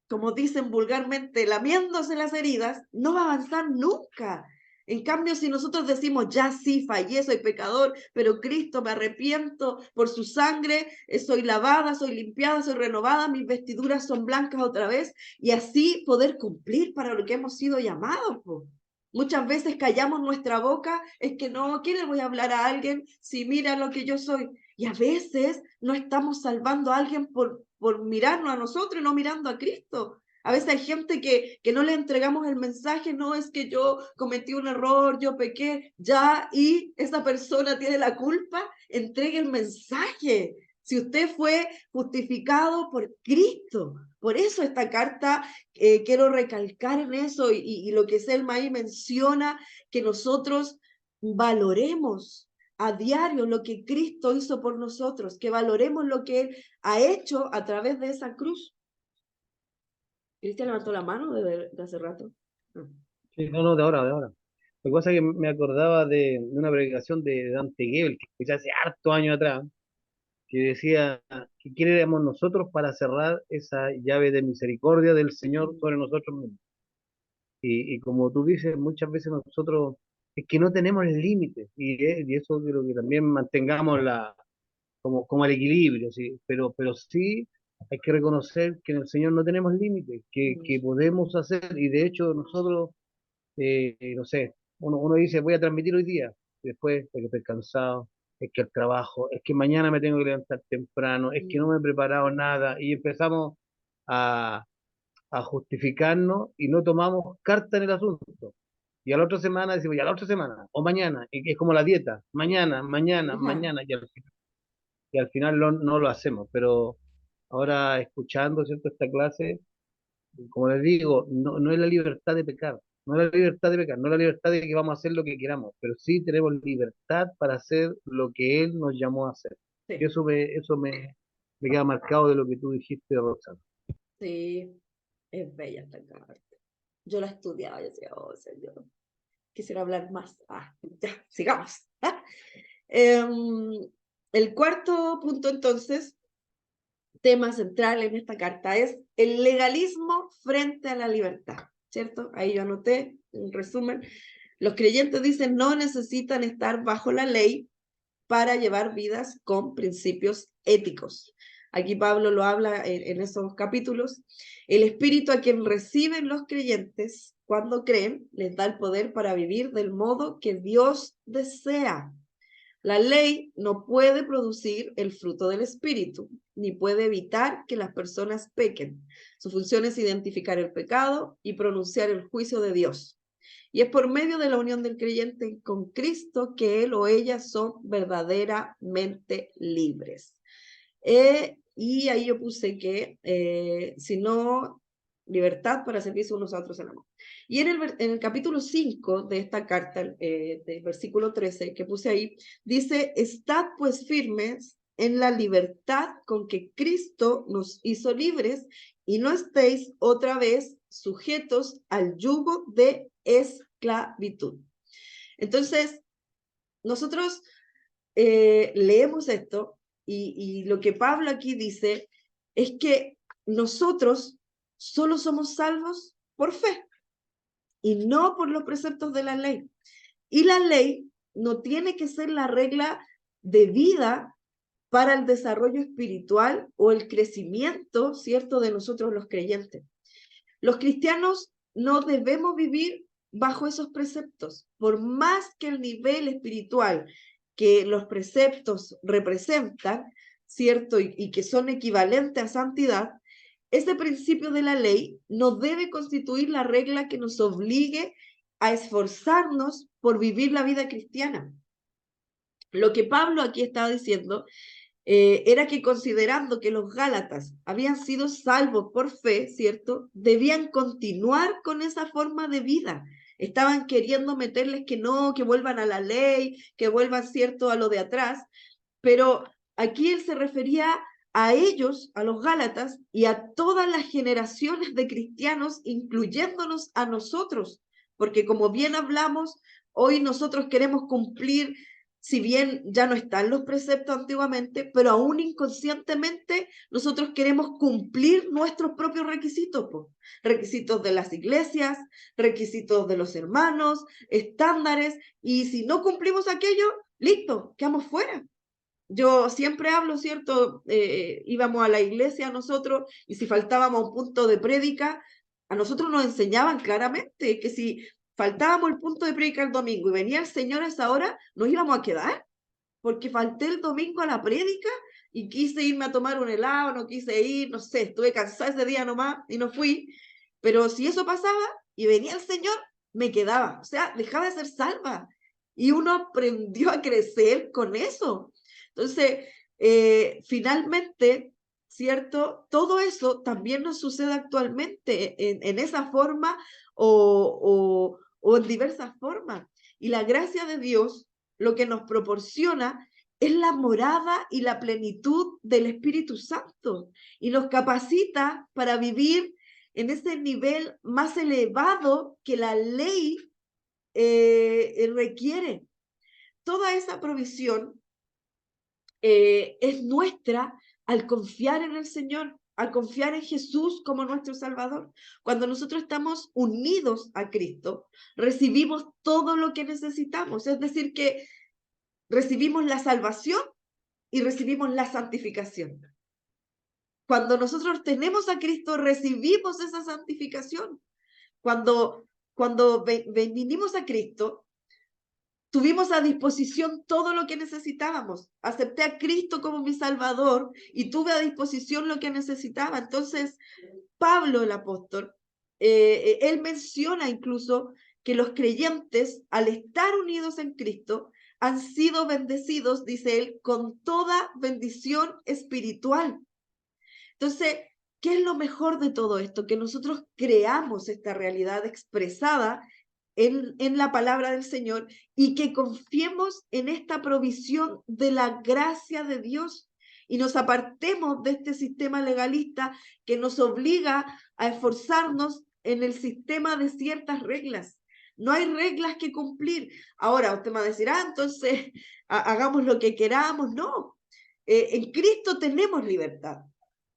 como dicen vulgarmente, lamiéndose las heridas, no va a avanzar nunca. En cambio, si nosotros decimos, ya sí, fallé, soy pecador, pero Cristo, me arrepiento por su sangre, soy lavada, soy limpiada, soy renovada, mis vestiduras son blancas otra vez, y así poder cumplir para lo que hemos sido llamados. Po. Muchas veces callamos nuestra boca, es que no, ¿qué le voy a hablar a alguien si mira lo que yo soy? Y a veces no estamos salvando a alguien por mirarnos a nosotros y no mirando a Cristo. A veces hay gente que no le entregamos el mensaje, no, es que yo cometí un error, yo pequé, ya, y esa persona tiene la culpa, entregue el mensaje. Si usted fue justificado por Cristo. Por eso esta carta, quiero recalcar en eso, y lo que Selma ahí menciona, que nosotros valoremos a diario lo que Cristo hizo por nosotros, que valoremos lo que Él ha hecho a través de esa cruz. Cristian levantó la mano de hace rato. Sí, no, de ahora, de ahora. Lo que pasa es que me acordaba de una predicación de Dante Gebel, que escuché hace hartos años atrás, que decía que quién éramos nosotros para cerrar esa llave de misericordia del Señor sobre nosotros mismos. Y como tú dices, muchas veces nosotros es que no tenemos el límite, y eso creo que también mantengamos como el equilibrio, ¿sí? Pero sí hay que reconocer que en el Señor no tenemos límites, que podemos hacer, y de hecho nosotros, no sé, uno dice voy a transmitir hoy día, y después es que estoy cansado, es que el trabajo, es que mañana me tengo que levantar temprano, es que no me he preparado nada, y empezamos a, a justificarnos y no tomamos carta en el asunto. Y a la otra semana decimos, ya la otra semana, o mañana, y es como la dieta, mañana, mañana, mañana, y al final no lo hacemos. Pero ahora escuchando, ¿cierto?, esta clase, como les digo, no es la libertad de pecar, no es la libertad de pecar, no es la libertad de que vamos a hacer lo que queramos, pero sí tenemos libertad para hacer lo que Él nos llamó a hacer. Sí, Y me queda marcado de lo que tú dijiste, Roxana. sí, es bella esta carta. Yo la estudiaba y decía, oh Señor, quisiera hablar más. Ya, sigamos. El cuarto punto entonces, tema central en esta carta, es el legalismo frente a la libertad, ¿cierto? Ahí yo anoté un resumen. Los creyentes dicen no necesitan estar bajo la ley para llevar vidas con principios éticos. Aquí Pablo lo habla en esos capítulos. El espíritu a quien reciben los creyentes cuando creen les da el poder para vivir del modo que Dios desea. La ley no puede producir el fruto del espíritu, ni puede evitar que las personas pequen. Su función es identificar el pecado y pronunciar el juicio de Dios. Y es por medio de la unión del creyente con Cristo que él o ella son verdaderamente libres. Y ahí yo puse que, si no, libertad para servirse unos a otros en amor. Y en el capítulo 5 de esta carta, del versículo 13, que puse ahí, dice, estad pues firmes en la libertad con que Cristo nos hizo libres y no estéis otra vez sujetos al yugo de esclavitud. Entonces, nosotros leemos esto y lo que Pablo aquí dice es que nosotros solo somos salvos por fe y no por los preceptos de la ley. Y la ley no tiene que ser la regla de vida para el desarrollo espiritual o el crecimiento, ¿cierto?, de nosotros los creyentes. Los cristianos no debemos vivir bajo esos preceptos, por más que el nivel espiritual que los preceptos representan ¿cierto? Y que son equivalentes a santidad, ese principio de la ley no debe constituir la regla que nos obligue a esforzarnos por vivir la vida cristiana. Lo que Pablo aquí estaba diciendo era que considerando que los Gálatas habían sido salvos por fe, ¿cierto? Debían continuar con esa forma de vida. Estaban queriendo meterles que no, que vuelvan a la ley, que vuelvan, ¿cierto?, a lo de atrás. Pero aquí él se refería a ellos, a los Gálatas, y a todas las generaciones de cristianos, incluyéndonos a nosotros. Porque como bien hablamos, hoy nosotros queremos cumplir, si bien ya no están los preceptos antiguamente, pero aún inconscientemente nosotros queremos cumplir nuestros propios requisitos, po. Requisitos de las iglesias, requisitos de los hermanos, estándares, y si no cumplimos aquello, listo, quedamos fuera. Yo siempre hablo, ¿cierto? Íbamos a la iglesia nosotros y si faltábamos a un punto de prédica, a nosotros nos enseñaban claramente que si faltábamos el punto de prédica el domingo y venía el Señor a esa hora, nos íbamos a quedar, porque falté el domingo a la prédica y quise irme a tomar un helado, no quise ir, no sé, estuve cansada ese día nomás y no fui, pero si eso pasaba y venía el Señor, me quedaba, o sea, dejaba de ser salva y uno aprendió a crecer con eso. Entonces, finalmente, ¿cierto? Todo eso también nos sucede actualmente en esa forma o en diversas formas. Y la gracia de Dios lo que nos proporciona es la morada y la plenitud del Espíritu Santo y nos capacita para vivir en ese nivel más elevado que la ley requiere. Toda esa provisión es nuestra al confiar en el Señor, al confiar en Jesús como nuestro Salvador. Cuando nosotros estamos unidos a Cristo, recibimos todo lo que necesitamos. Es decir, que recibimos la salvación y recibimos la santificación. Cuando nosotros tenemos a Cristo, recibimos esa santificación. Cuando vinimos a Cristo, tuvimos a disposición todo lo que necesitábamos. Acepté a Cristo como mi Salvador y tuve a disposición lo que necesitaba. Entonces, Pablo, el apóstol, él menciona incluso que los creyentes, al estar unidos en Cristo, han sido bendecidos, dice él, con toda bendición espiritual. Entonces, ¿qué es lo mejor de todo esto? Que nosotros creamos esta realidad expresada en la palabra del Señor y que confiemos en esta provisión de la gracia de Dios y nos apartemos de este sistema legalista que nos obliga a esforzarnos en el sistema de ciertas reglas. No hay reglas que cumplir. Ahora usted me va a decir, entonces hagamos lo que queramos. No, en Cristo tenemos libertad,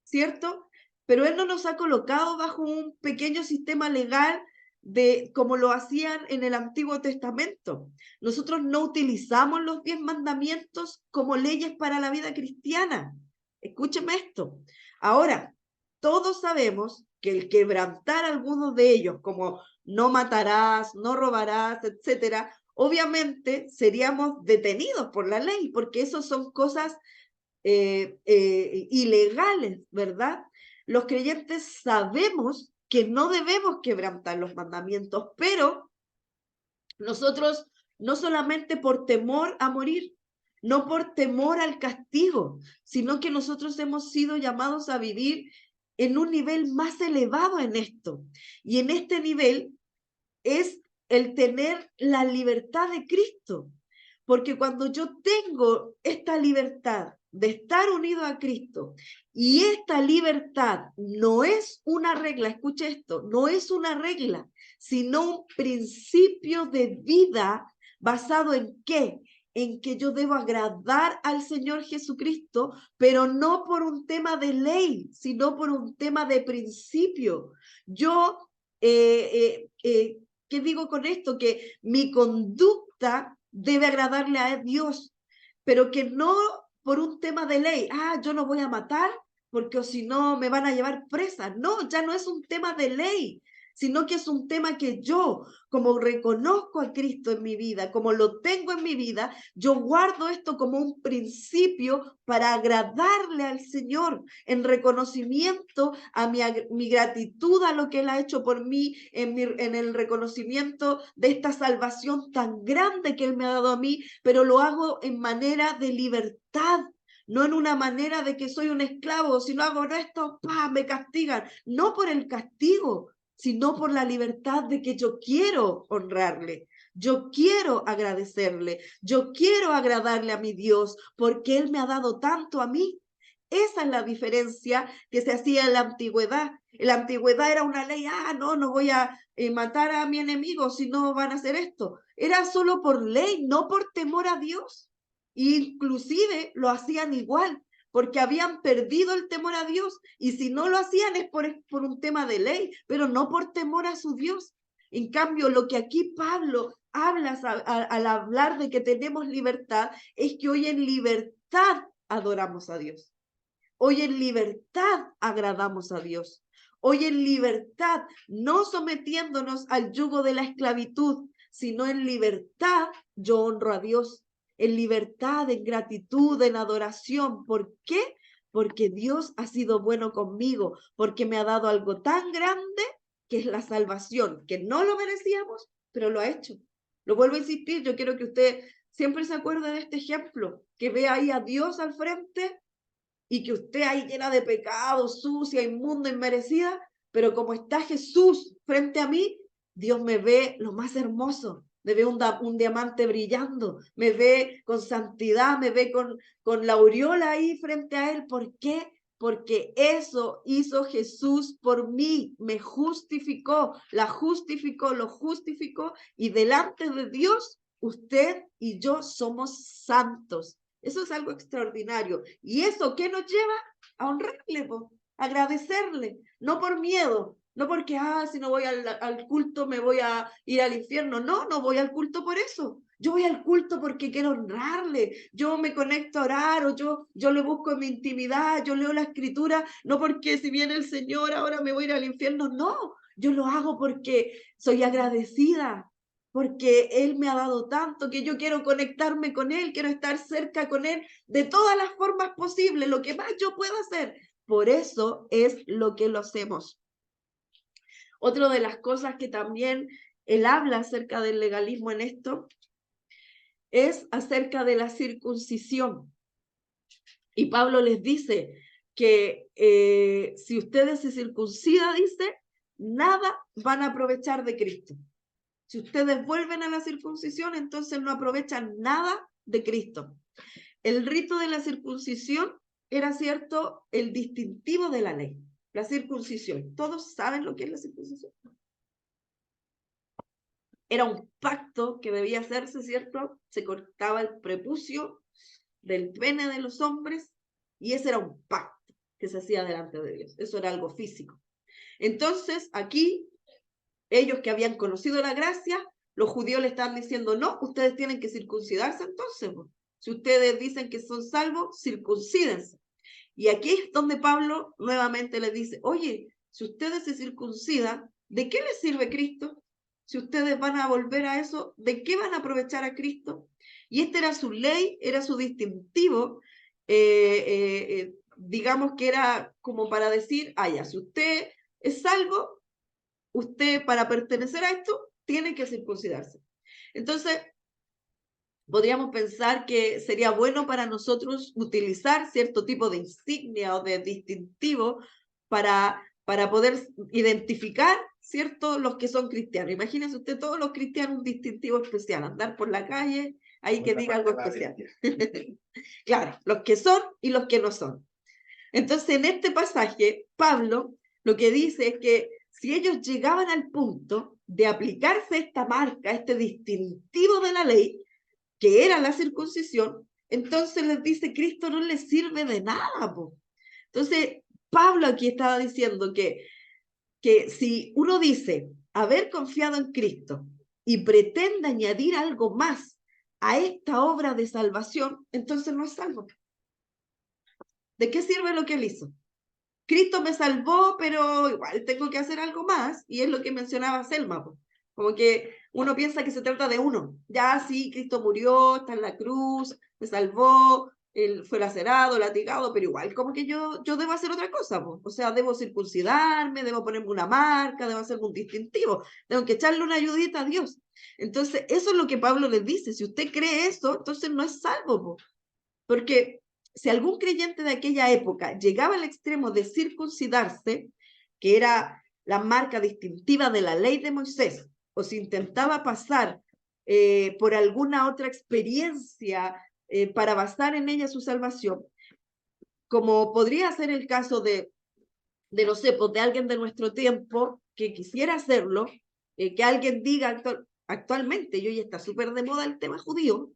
¿cierto? Pero Él no nos ha colocado bajo un pequeño sistema legal de como lo hacían en el Antiguo Testamento. Nosotros no utilizamos los 10 mandamientos como leyes para la vida cristiana. Escúcheme esto. Ahora, todos sabemos que el quebrantar algunos de ellos, como no matarás, no robarás, etcétera, obviamente seríamos detenidos por la ley, porque eso son cosas ilegales, ¿verdad? Los creyentes sabemos que no debemos quebrantar los mandamientos, pero nosotros no solamente por temor a morir, no por temor al castigo, sino que nosotros hemos sido llamados a vivir en un nivel más elevado en esto. Y en este nivel es el tener la libertad de Cristo. Porque cuando yo tengo esta libertad de estar unido a Cristo y esta libertad no es una regla, escuche esto, no es una regla, sino un principio de vida basado en ¿qué? En que yo debo agradar al Señor Jesucristo, pero no por un tema de ley, sino por un tema de principio. Yo, ¿qué digo con esto? Que mi conducta debe agradarle a Dios, pero que no por un tema de ley. Yo no voy a matar porque o si no me van a llevar presa. No, ya no es un tema de ley. sino que es un tema que yo, como reconozco a Cristo en mi vida, como lo tengo en mi vida, yo guardo esto como un principio para agradarle al Señor en reconocimiento a mi gratitud a lo que Él ha hecho por mí, en el reconocimiento de esta salvación tan grande que Él me ha dado a mí, pero lo hago en manera de libertad. No en una manera de que soy un esclavo, si no hago esto, ¡pah!, me castigan. No por el castigo, sino por la libertad de que yo quiero honrarle, yo quiero agradecerle, yo quiero agradarle a mi Dios, porque Él me ha dado tanto a mí. Esa es la diferencia que se hacía en la antigüedad. En la antigüedad era una ley, no voy a matar a mi enemigo, si no van a hacer esto. Era solo por ley, no por temor a Dios. Inclusive lo hacían igual, porque habían perdido el temor a Dios, y si no lo hacían es por un tema de ley, pero no por temor a su Dios. En cambio, lo que aquí Pablo habla al hablar de que tenemos libertad, es que hoy en libertad adoramos a Dios. Hoy en libertad agradamos a Dios. Hoy en libertad, no sometiéndonos al yugo de la esclavitud, sino en libertad yo honro a Dios. En libertad, en gratitud, en adoración. ¿Por qué? Porque Dios ha sido bueno conmigo, porque me ha dado algo tan grande que es la salvación, que no lo merecíamos, pero lo ha hecho. Lo vuelvo a insistir, yo quiero que usted siempre se acuerde de este ejemplo, que vea ahí a Dios al frente y que usted ahí llena de pecado, sucia, inmunda, inmerecida, pero como está Jesús frente a mí, Dios me ve lo más hermoso, me ve un diamante brillando, me ve con santidad, me ve con la aureola ahí frente a Él. ¿Por qué? Porque eso hizo Jesús por mí, me justificó, lo justificó, y delante de Dios, usted y yo somos santos. Eso es algo extraordinario. ¿Y eso qué nos lleva? A honrarle, a agradecerle, no por miedo, no porque, si no voy al culto me voy a ir al infierno. No, no voy al culto por eso. Yo voy al culto porque quiero honrarle. Yo me conecto a orar, o yo le busco en mi intimidad, yo leo la escritura, no porque si viene el Señor ahora me voy a ir al infierno. No, yo lo hago porque soy agradecida, porque Él me ha dado tanto, que yo quiero conectarme con Él, quiero estar cerca con Él de todas las formas posibles, lo que más yo pueda hacer. Por eso es lo que lo hacemos. Otra de las cosas que también Él habla acerca del legalismo en esto es acerca de la circuncisión. Y Pablo les dice que si ustedes se circuncidan, dice, nada van a aprovechar de Cristo. Si ustedes vuelven a la circuncisión, entonces no aprovechan nada de Cristo. El rito de la circuncisión era, cierto, el distintivo de la ley. La circuncisión. ¿Todos saben lo que es la circuncisión? Era un pacto que debía hacerse, ¿cierto? Se cortaba el prepucio del pene de los hombres, y ese era un pacto que se hacía delante de Dios. Eso era algo físico. Entonces, aquí, ellos que habían conocido la gracia, los judíos le estaban diciendo, no, ustedes tienen que circuncidarse entonces. Si ustedes dicen que son salvos, circuncídense. Y aquí es donde Pablo nuevamente les dice, oye, si ustedes se circuncidan, ¿de qué les sirve Cristo? Si ustedes van a volver a eso, ¿de qué van a aprovechar a Cristo? Y esta era su ley, era su distintivo, digamos que era como para decir, ya, si usted es salvo, usted para pertenecer a esto tiene que circuncidarse. Entonces, podríamos pensar que sería bueno para nosotros utilizar cierto tipo de insignia o de distintivo para poder identificar, ¿cierto?, los que son cristianos. Imagínense usted todos los cristianos un distintivo especial, andar por la calle, ahí que diga algo especial. Claro, los que son y los que no son. Entonces, en este pasaje, Pablo lo que dice es que si ellos llegaban al punto de aplicarse esta marca, este distintivo de la ley, que era la circuncisión, entonces les dice, Cristo no les sirve de nada, po. Entonces, Pablo aquí estaba diciendo que si uno dice haber confiado en Cristo y pretende añadir algo más a esta obra de salvación, entonces no es salvo. ¿De qué sirve lo que él hizo? Cristo me salvó, pero igual tengo que hacer algo más, y es lo que mencionaba Selma, po. Como que uno piensa que se trata de uno. Ya sí, Cristo murió, está en la cruz, me salvó, él fue lacerado, latigado, pero igual como que yo debo hacer otra cosa, po. O sea, debo circuncidarme, debo ponerme una marca, debo hacer un distintivo, tengo que echarle una ayudita a Dios. Entonces, eso es lo que Pablo les dice. Si usted cree eso, entonces no es salvo, po. Porque si algún creyente de aquella época llegaba al extremo de circuncidarse, que era la marca distintiva de la ley de Moisés, o si intentaba pasar por alguna otra experiencia para basar en ella su salvación, como podría ser el caso no sé, pues de alguien de nuestro tiempo que quisiera hacerlo, que alguien diga actualmente, y hoy está súper de moda el tema judío,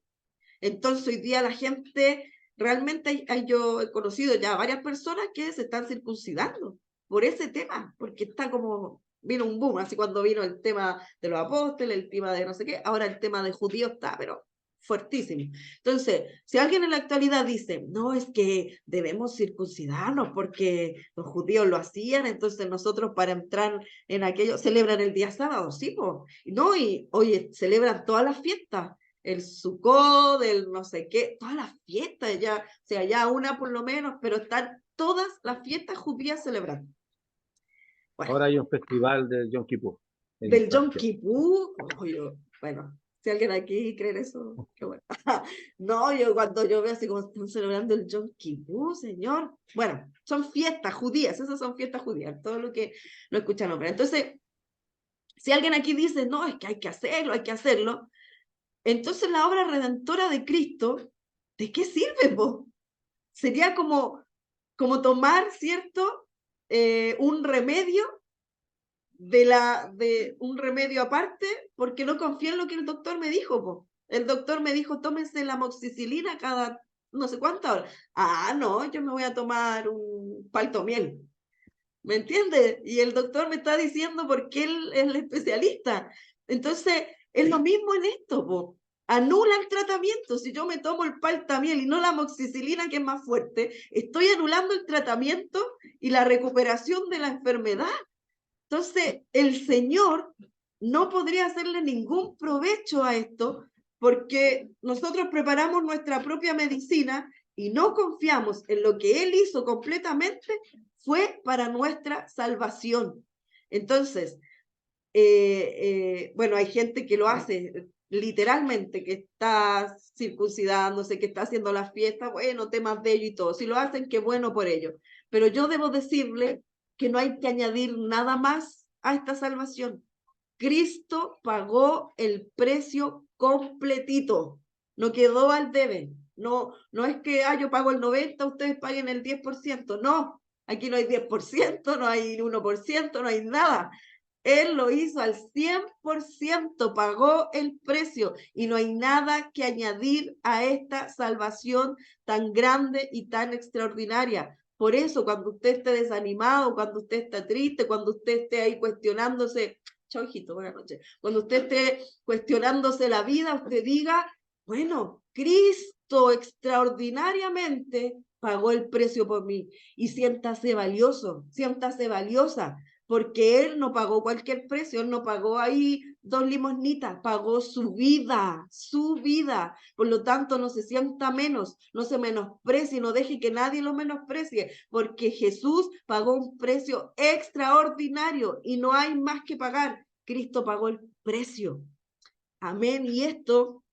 entonces hoy día la gente, realmente yo he conocido ya varias personas que se están circuncidando por ese tema, porque está como, vino un boom, así cuando vino el tema de los apóstoles, el tema de no sé qué, ahora el tema de judíos está, pero fuertísimo. Entonces, si alguien en la actualidad dice, no, es que debemos circuncidarnos porque los judíos lo hacían, entonces nosotros para entrar en aquello, celebran el día sábado, sí, po. No, y oye, celebran todas las fiestas, el Sukkot, el no sé qué, todas las fiestas, ya, o sea, ya una por lo menos, pero están todas las fiestas judías celebrando. Bueno, Ahora hay un festival de Yom Kippur en del Yom Francia. Kippur, oh, bueno, si alguien aquí cree en eso, qué bueno. No, yo cuando yo veo así como están celebrando el Yom Kippur, señor. Bueno, son fiestas judías, esas son fiestas judías, todo lo que lo escuchan nombrar. Entonces, si alguien aquí dice, no, es que hay que hacerlo, entonces la obra redentora de Cristo, ¿de qué sirve, vos? Sería como tomar, ¿cierto? Un remedio de un remedio aparte, porque no confío en lo que el doctor me dijo, po. El doctor me dijo, tómese la amoxicilina cada no sé cuántas horas. Ah, no, yo me voy a tomar un paltomiel. ¿Me entiende? Y el doctor me está diciendo porque él es el especialista. Entonces, es lo mismo en esto, po. Anula el tratamiento. Si yo me tomo el paltamiel y no la amoxicilina, que es más fuerte, estoy anulando el tratamiento y la recuperación de la enfermedad. Entonces, el Señor no podría hacerle ningún provecho a esto porque nosotros preparamos nuestra propia medicina y no confiamos en lo que Él hizo completamente, fue para nuestra salvación. Entonces, bueno, hay gente que lo hace literalmente, que está circuncidándose, que está haciendo las fiestas, bueno, temas de ello y todo. Si lo hacen, qué bueno por ello. Pero yo debo decirle que no hay que añadir nada más a esta salvación. Cristo pagó el precio completito, no quedó al debe. No, no es que yo pago el 90%, ustedes paguen el 10%. No, aquí no hay 10%, no hay 1%, no hay nada. Él lo hizo al 100%, pagó el precio y no hay nada que añadir a esta salvación tan grande y tan extraordinaria. Por eso, cuando usted esté desanimado, cuando usted está triste, cuando usted esté ahí cuestionándose, chau, hijito, buenas noches, cuando usted esté cuestionándose la vida, usted diga, bueno, Cristo extraordinariamente pagó el precio por mí y siéntase valioso, siéntase valiosa, porque Él no pagó cualquier precio, Él no pagó ahí 2 limosnitas, pagó su vida, su vida. Por lo tanto, no se sienta menos, no se menosprecie, no deje que nadie lo menosprecie, porque Jesús pagó un precio extraordinario y no hay más que pagar. Cristo pagó el precio. Amén. Y esto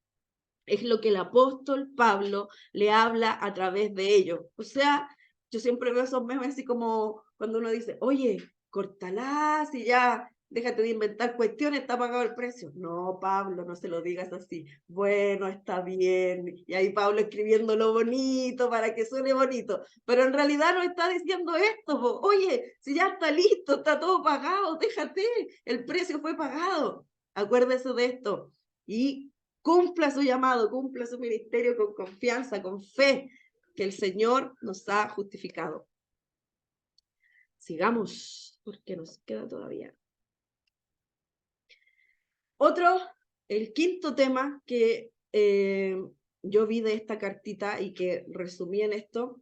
es lo que el apóstol Pablo le habla a través de ellos. O sea, yo siempre veo esos memes así como cuando uno dice, oye, córtalas y ya, déjate de inventar cuestiones, está pagado el precio. No, Pablo, no se lo digas así. Bueno, está bien. Y ahí Pablo escribiendo lo bonito para que suene bonito. Pero en realidad no está diciendo esto. Oye, si ya está listo, está todo pagado, déjate, el precio fue pagado. Acuérdese de esto. Y cumpla su llamado, cumpla su ministerio con confianza, con fe, que el Señor nos ha justificado. Sigamos, porque nos queda todavía. Otro, el quinto tema que yo vi de esta cartita y que resumí en esto,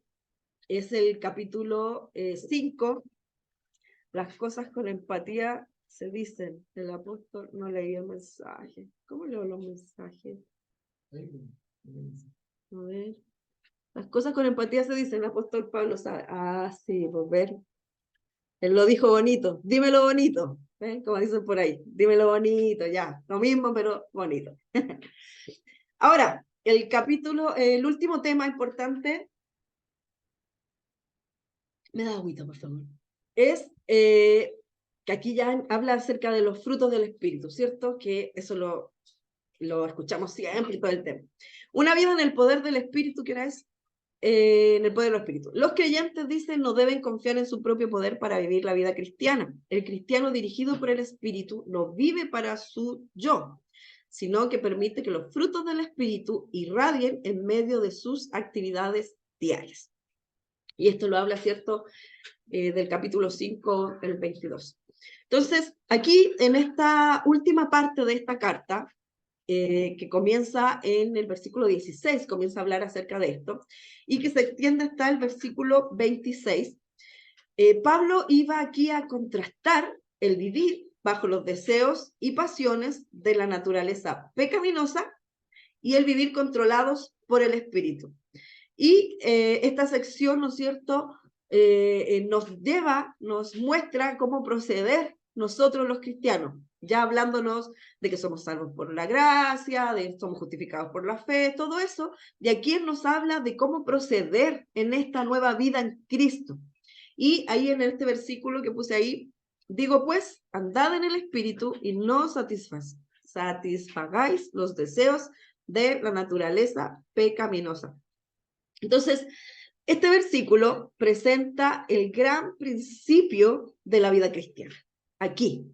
es el capítulo 5, las cosas con empatía se dicen. El apóstol no leía el mensaje. ¿Cómo leo los mensajes? A ver. Las cosas con empatía se dicen, el apóstol Pablo sabe. Ah, sí, pues ver. Él lo dijo bonito, dímelo bonito, ¿eh? Como dicen por ahí, dímelo bonito, ya, lo mismo, pero bonito. Ahora, el último tema importante, me da agüita, por favor, es que aquí ya habla acerca de los frutos del Espíritu, ¿cierto? Que eso lo escuchamos siempre, todo el tema. Una vida en el poder del Espíritu, ¿qué es? En el poder del Espíritu. Los creyentes, dicen, no deben confiar en su propio poder para vivir la vida cristiana. El cristiano dirigido por el Espíritu no vive para su yo, sino que permite que los frutos del Espíritu irradien en medio de sus actividades diarias. Y esto lo habla, ¿cierto?, del capítulo 5, el 22. Entonces, aquí, en esta última parte de esta carta, que comienza en el versículo 16, comienza a hablar acerca de esto, y que se extiende hasta el versículo 26. Pablo iba aquí a contrastar el vivir bajo los deseos y pasiones de la naturaleza pecaminosa y el vivir controlados por el Espíritu. Y esta sección, ¿no es cierto?, nos muestra cómo proceder nosotros los cristianos, ya hablándonos de que somos salvos por la gracia, de que somos justificados por la fe, todo eso, y aquí él nos habla de cómo proceder en esta nueva vida en Cristo. Y ahí en este versículo que puse ahí, digo pues, andad en el Espíritu y no satisfagáis los deseos de la naturaleza pecaminosa. Entonces, este versículo presenta el gran principio de la vida cristiana. Aquí.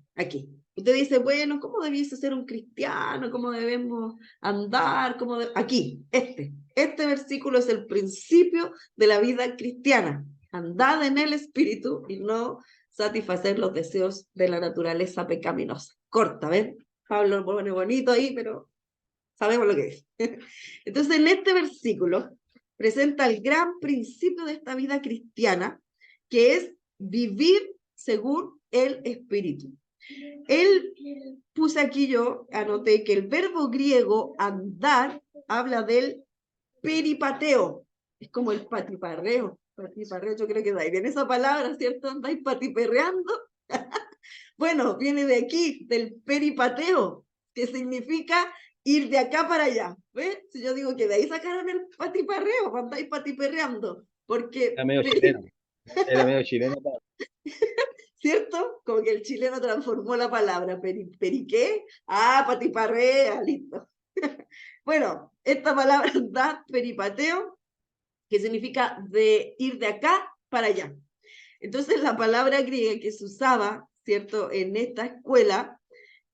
Usted dice, bueno, ¿cómo debiese ser un cristiano? ¿Cómo debemos andar? Aquí, este versículo es el principio de la vida cristiana. Andad en el Espíritu y no satisfacer los deseos de la naturaleza pecaminosa. Corta, ¿ven? Pablo lo pone bonito ahí, pero sabemos lo que es. Entonces, en este versículo presenta el gran principio de esta vida cristiana, que es vivir según el Espíritu. Puse aquí, yo anoté que el verbo griego andar habla del peripateo, es como el patiparreo, yo creo que de ahí viene esa palabra, ¿cierto? Andáis patiperreando. Bueno, viene de aquí, del peripateo, que significa ir de acá para allá. ¿Ves? Si yo digo que de ahí sacaron el patiparreo, andáis patiperreando, porque... Era medio chileno. Era medio chileno. ¿Cierto? Como que el chileno transformó la palabra. ¿Periqué? Ah, patiparrea, listo. Bueno, esta palabra da peripateo, que significa de ir de acá para allá. Entonces, la palabra griega que se usaba, ¿cierto?, en esta escuela,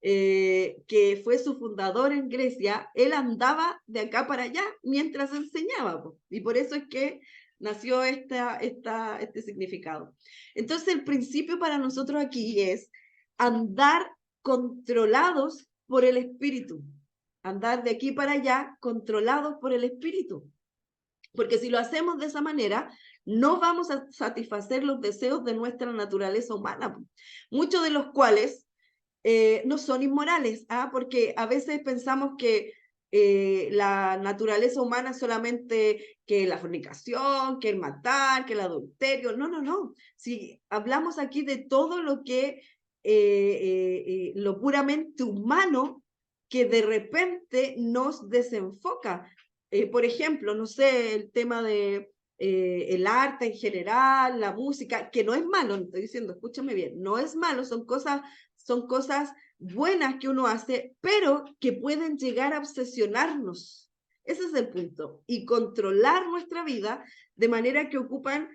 que fue su fundador en Grecia, él andaba de acá para allá mientras enseñaba, y por eso es que nació este significado. Entonces, el principio para nosotros aquí es andar controlados por el Espíritu, andar de aquí para allá controlados por el Espíritu, porque si lo hacemos de esa manera, no vamos a satisfacer los deseos de nuestra naturaleza humana, muchos de los cuales no son inmorales, porque a veces pensamos que la naturaleza humana es solamente que la fornicación, que el matar, que el adulterio. No. Si hablamos aquí de todo lo que, lo puramente humano, que de repente nos desenfoca. Por ejemplo, no sé, el tema de el arte en general, la música, que no es malo, no estoy diciendo, escúchame bien, no es malo, son cosas buenas que uno hace, pero que pueden llegar a obsesionarnos. Ese es el punto. Y controlar nuestra vida de manera que ocupan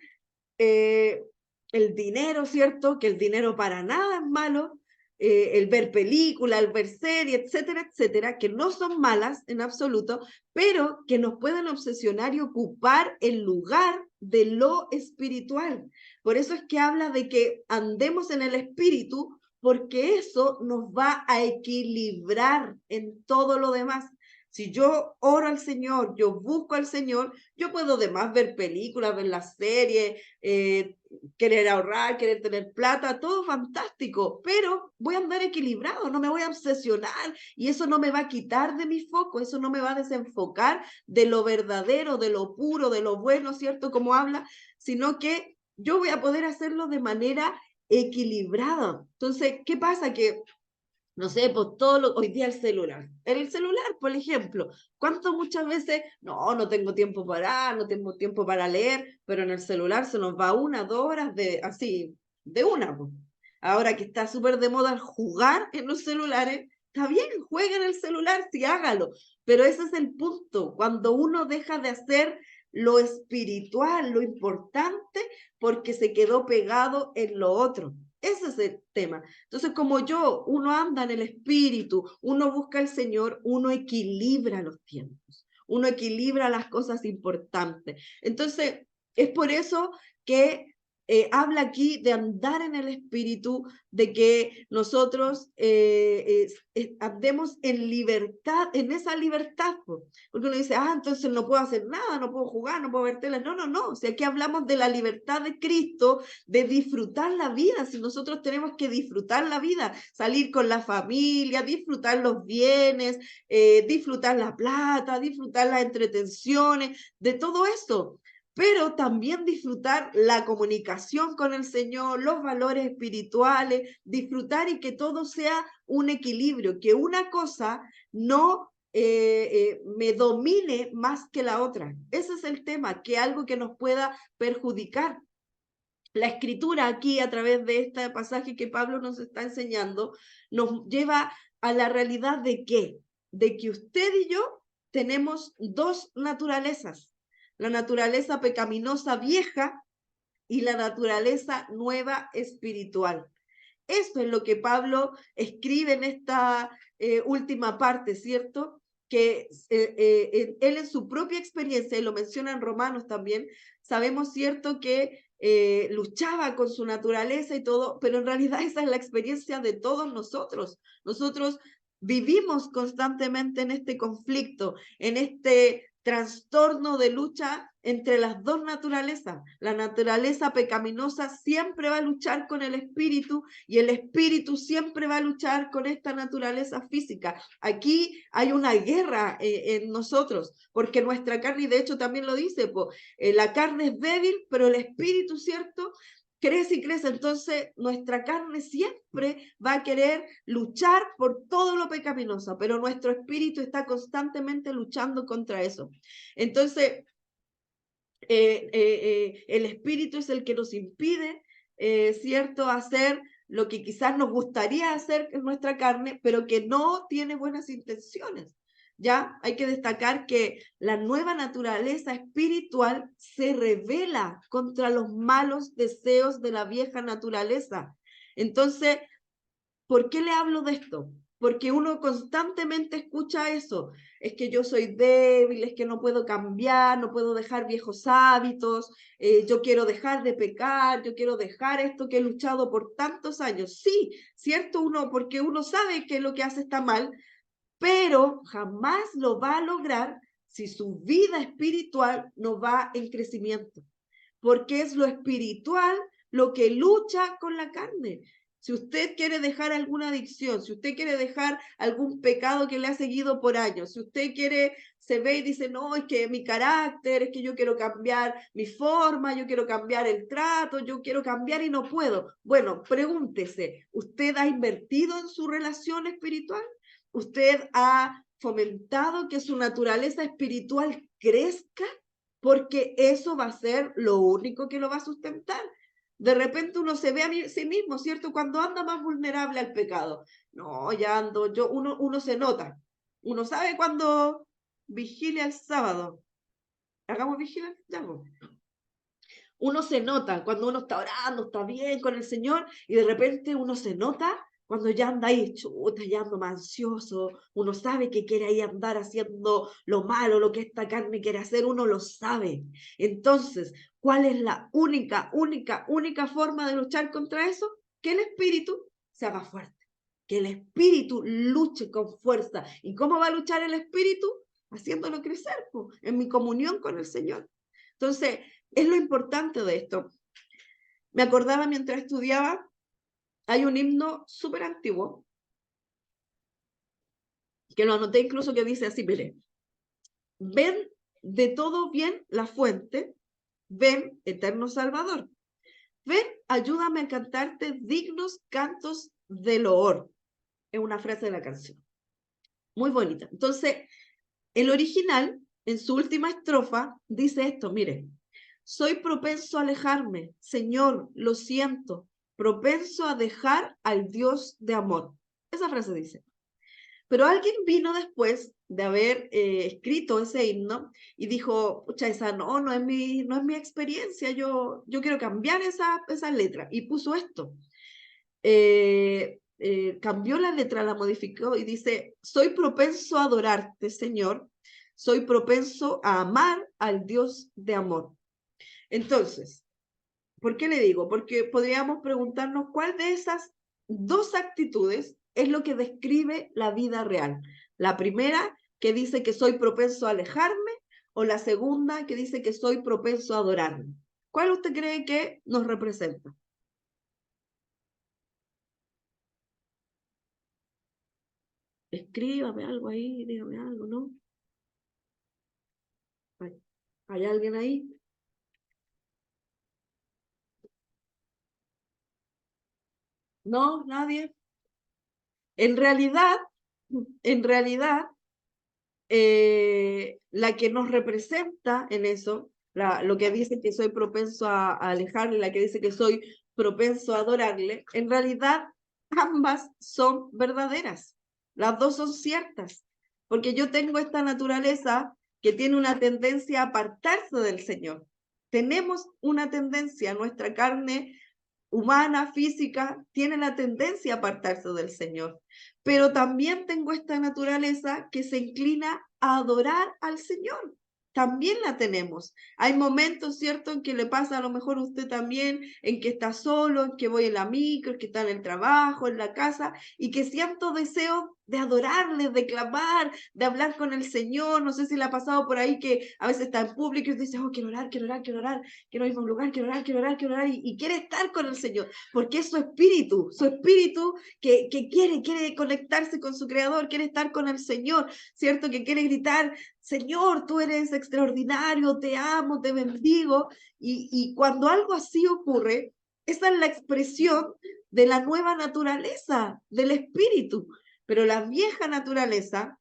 el dinero, ¿cierto? Que el dinero para nada es malo, el ver películas, el ver series, etcétera, etcétera, que no son malas en absoluto, pero que nos pueden obsesionar y ocupar el lugar de lo espiritual. Por eso es que habla de que andemos en el espíritu, porque eso nos va a equilibrar en todo lo demás. Si yo oro al Señor, yo busco al Señor, yo puedo además ver películas, ver las series, querer ahorrar, querer tener plata, todo fantástico, pero voy a andar equilibrado, no me voy a obsesionar y eso no me va a quitar de mi foco, eso no me va a desenfocar de lo verdadero, de lo puro, de lo bueno, ¿cierto? Como habla, sino que yo voy a poder hacerlo de manera equilibrada. Entonces, ¿qué pasa? Que no sé, pues hoy día el celular. El celular, por ejemplo, ¿cuánto muchas veces? No tengo tiempo para, no tengo tiempo para leer, pero en el celular se nos va 1, 2 horas de así, de una, pues. Ahora que está súper de moda el jugar en los celulares, está bien, juega en el celular, sí, hágalo. Pero ese es el punto, cuando uno deja de hacer lo espiritual, lo importante, porque se quedó pegado en lo otro. Ese es el tema. Entonces, como uno anda en el espíritu, uno busca al Señor, uno equilibra los tiempos, uno equilibra las cosas importantes. Entonces, es por eso que habla aquí de andar en el espíritu, de que nosotros andemos en libertad, en esa libertad, porque uno dice, entonces no puedo hacer nada, no puedo jugar, no puedo ver tele. No, o sea, aquí hablamos de la libertad de Cristo, de disfrutar la vida. Si nosotros tenemos que disfrutar la vida, salir con la familia, disfrutar los bienes, disfrutar la plata, disfrutar las entretenciones, de todo eso, pero también disfrutar la comunicación con el Señor, los valores espirituales, disfrutar y que todo sea un equilibrio, que una cosa no me domine más que la otra. Ese es el tema, que algo que nos pueda perjudicar. La escritura aquí, a través de este pasaje que Pablo nos está enseñando, nos lleva a la realidad de ¿qué? De que usted y yo tenemos dos naturalezas, la naturaleza pecaminosa vieja y la naturaleza nueva espiritual. Eso es lo que Pablo escribe en esta última parte, ¿cierto? Que él en su propia experiencia, y lo menciona en Romanos también, sabemos, ¿cierto?, que luchaba con su naturaleza y todo, pero en realidad esa es la experiencia de todos nosotros. Nosotros vivimos constantemente en este conflicto, en este trastorno de lucha entre las dos naturalezas. La naturaleza pecaminosa siempre va a luchar con el espíritu y el espíritu siempre va a luchar con esta naturaleza física. Aquí hay una guerra en nosotros, porque nuestra carne, y de hecho también lo dice, la carne es débil, pero el espíritu, ¿cierto?, crece y crece. Entonces nuestra carne siempre va a querer luchar por todo lo pecaminoso, pero nuestro espíritu está constantemente luchando contra eso. Entonces el espíritu es el que nos impide, ¿cierto?, hacer lo que quizás nos gustaría hacer en nuestra carne, pero que no tiene buenas intenciones. Ya hay que destacar que la nueva naturaleza espiritual se revela contra los malos deseos de la vieja naturaleza. Entonces, ¿por qué le hablo de esto? Porque uno constantemente escucha eso. Es que yo soy débil, es que no puedo cambiar, no puedo dejar viejos hábitos, yo quiero dejar de pecar, yo quiero dejar esto que he luchado por tantos años. Sí, cierto, porque uno sabe que lo que hace está mal, pero jamás lo va a lograr si su vida espiritual no va en crecimiento, porque es lo espiritual lo que lucha con la carne. Si usted quiere dejar alguna adicción, si usted quiere dejar algún pecado que le ha seguido por años, si usted se ve y dice, no, es que mi carácter, es que yo quiero cambiar mi forma, yo quiero cambiar el trato, yo quiero cambiar y no puedo. Bueno, pregúntese, ¿usted ha invertido en su relación espiritual? ¿Usted ha fomentado que su naturaleza espiritual crezca? Porque eso va a ser lo único que lo va a sustentar. De repente uno se ve a sí mismo, ¿cierto? Cuando anda más vulnerable al pecado. No, ya ando, uno se nota. Uno sabe cuando vigilia el sábado. Hagamos vigilia, ya. Uno se nota cuando uno está orando, está bien con el Señor, y de repente uno se nota cuando ya anda ahí, chuta, ya ando más ansioso, uno sabe que quiere ahí andar haciendo lo malo, lo que esta carne quiere hacer, uno lo sabe. Entonces, ¿cuál es la única forma de luchar contra eso? Que el espíritu se haga fuerte, que el espíritu luche con fuerza. ¿Y cómo va a luchar el espíritu? Haciéndolo crecer, po, en mi comunión con el Señor. Entonces, es lo importante de esto. Me acordaba mientras estudiaba, hay un himno súper antiguo, que lo anoté incluso, que dice así, mire, ven de todo bien la fuente, ven, eterno Salvador. Ven, ayúdame a cantarte dignos cantos de loor. Es una frase de la canción. Muy bonita. Entonces, el original, en su última estrofa, dice esto, mire, soy propenso a alejarme, Señor, lo siento, propenso a dejar al Dios de amor. Esa frase dice. Pero alguien vino después de haber escrito ese himno y dijo, pucha, esa no es mi experiencia, yo quiero cambiar esa letra. Y puso esto. Cambió la letra, la modificó y dice, soy propenso a adorarte, Señor, soy propenso a amar al Dios de amor. Entonces, ¿por qué le digo? Porque podríamos preguntarnos cuál de esas dos actitudes es lo que describe la vida real. La primera, que dice que soy propenso a alejarme, o la segunda, que dice que soy propenso a adorarme. ¿Cuál usted cree que nos representa? Escríbame algo ahí, dígame algo, ¿no? ¿Hay alguien ahí? No, nadie. En realidad, en realidad, la que nos representa en eso, lo que dice que soy propenso a alejarle, la que dice que soy propenso a adorarle, en realidad ambas son verdaderas. Las dos son ciertas, porque yo tengo esta naturaleza que tiene una tendencia a apartarse del Señor. Tenemos una tendencia, nuestra carne humana, física, tiene la tendencia a apartarse del Señor. Pero también tengo esta naturaleza que se inclina a adorar al Señor. También la tenemos. Hay momentos, ¿cierto?, en que le pasa a lo mejor a usted también, en que está solo, en que voy en la micro, en que está en el trabajo, en la casa, y que siento deseo de adorarle, de clamar, de hablar con el Señor. No sé si le ha pasado por ahí que a veces está en público y dice, oh, quiero orar, quiero orar, quiero orar, quiero ir a un lugar, quiero orar, quiero orar, quiero orar, y quiere estar con el Señor, porque es su espíritu que quiere conectarse con su Creador, quiere estar con el Señor, ¿cierto? Que quiere gritar, Señor, tú eres extraordinario, te amo, te bendigo, y cuando algo así ocurre, esa es la expresión de la nueva naturaleza, del espíritu. Pero la vieja naturaleza,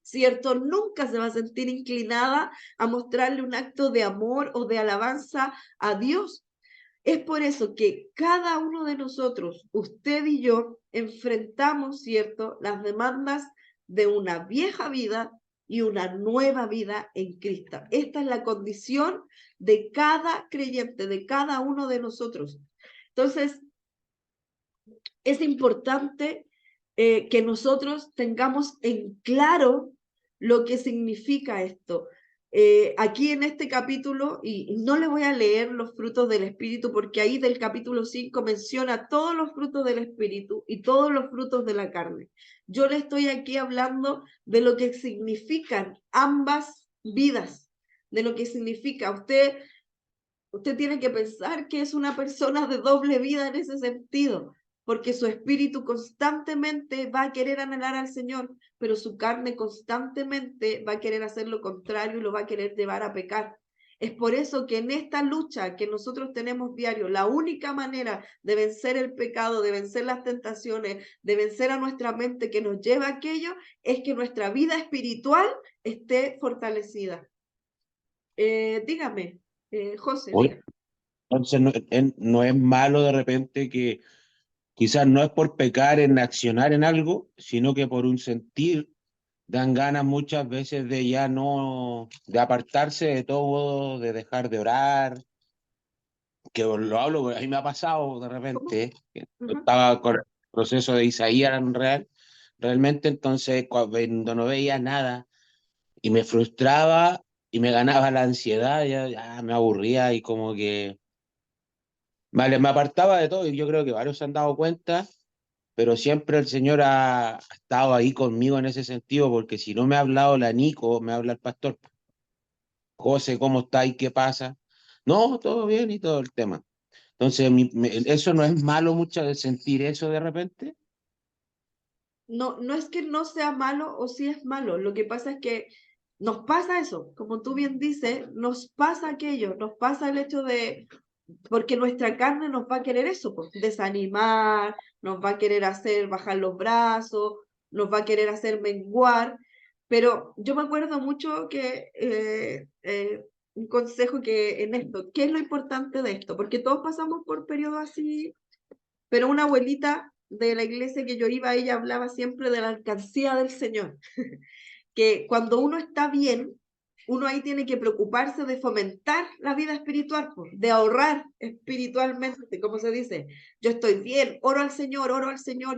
¿cierto? Nunca se va a sentir inclinada a mostrarle un acto de amor o de alabanza a Dios. Es por eso que cada uno de nosotros, usted y yo, enfrentamos, ¿cierto?, las demandas de una vieja vida y una nueva vida en Cristo. Esta es la condición de cada creyente, de cada uno de nosotros. Entonces, es importante que nosotros tengamos en claro lo que significa esto. Aquí en este capítulo, y no le voy a leer los frutos del Espíritu, porque ahí del capítulo 5 menciona todos los frutos del Espíritu y todos los frutos de la carne. Yo le estoy aquí hablando de lo que significan ambas vidas, de lo que significa. Usted tiene que pensar que es una persona de doble vida en ese sentido, porque su espíritu constantemente va a querer anhelar al Señor, pero su carne constantemente va a querer hacer lo contrario y lo va a querer llevar a pecar. Es por eso que en esta lucha que nosotros tenemos diario, la única manera de vencer el pecado, de vencer las tentaciones, de vencer a nuestra mente que nos lleva a aquello, es que nuestra vida espiritual esté fortalecida. Dígame, José, Oye, diga. entonces no es malo de repente que quizás no es por pecar en accionar en algo, sino que por un sentir dan ganas muchas veces de ya no, de apartarse de todo, de dejar de orar, que lo hablo, porque a mí me ha pasado de ¿Cómo? repente, que Ajá. estaba con el proceso de Isaías realmente entonces cuando no veía nada y me frustraba y me ganaba la ansiedad, ya me aburría y como que, vale, me apartaba de todo y yo creo que varios se han dado cuenta pero siempre el Señor ha estado ahí conmigo en ese sentido, porque si no me ha hablado la Nico, me habla el pastor. José, ¿cómo está y qué pasa? No, todo bien y todo el tema. Entonces, eso no es malo mucho de sentir eso de repente. No, no es que no sea malo o sí es malo, lo que pasa es que nos pasa eso, como tú bien dices, nos pasa aquello, nos pasa el hecho de, porque nuestra carne nos va a querer eso, pues, desanimar, nos va a querer hacer bajar los brazos, nos va a querer hacer menguar, pero yo me acuerdo mucho que un consejo que en esto, ¿qué es lo importante de esto? Porque todos pasamos por periodos así, pero una abuelita de la iglesia que yo iba, ella hablaba siempre de la alcancía del Señor, que cuando uno está bien, uno ahí tiene que preocuparse de fomentar la vida espiritual, de ahorrar espiritualmente, como se dice, yo estoy bien, oro al Señor,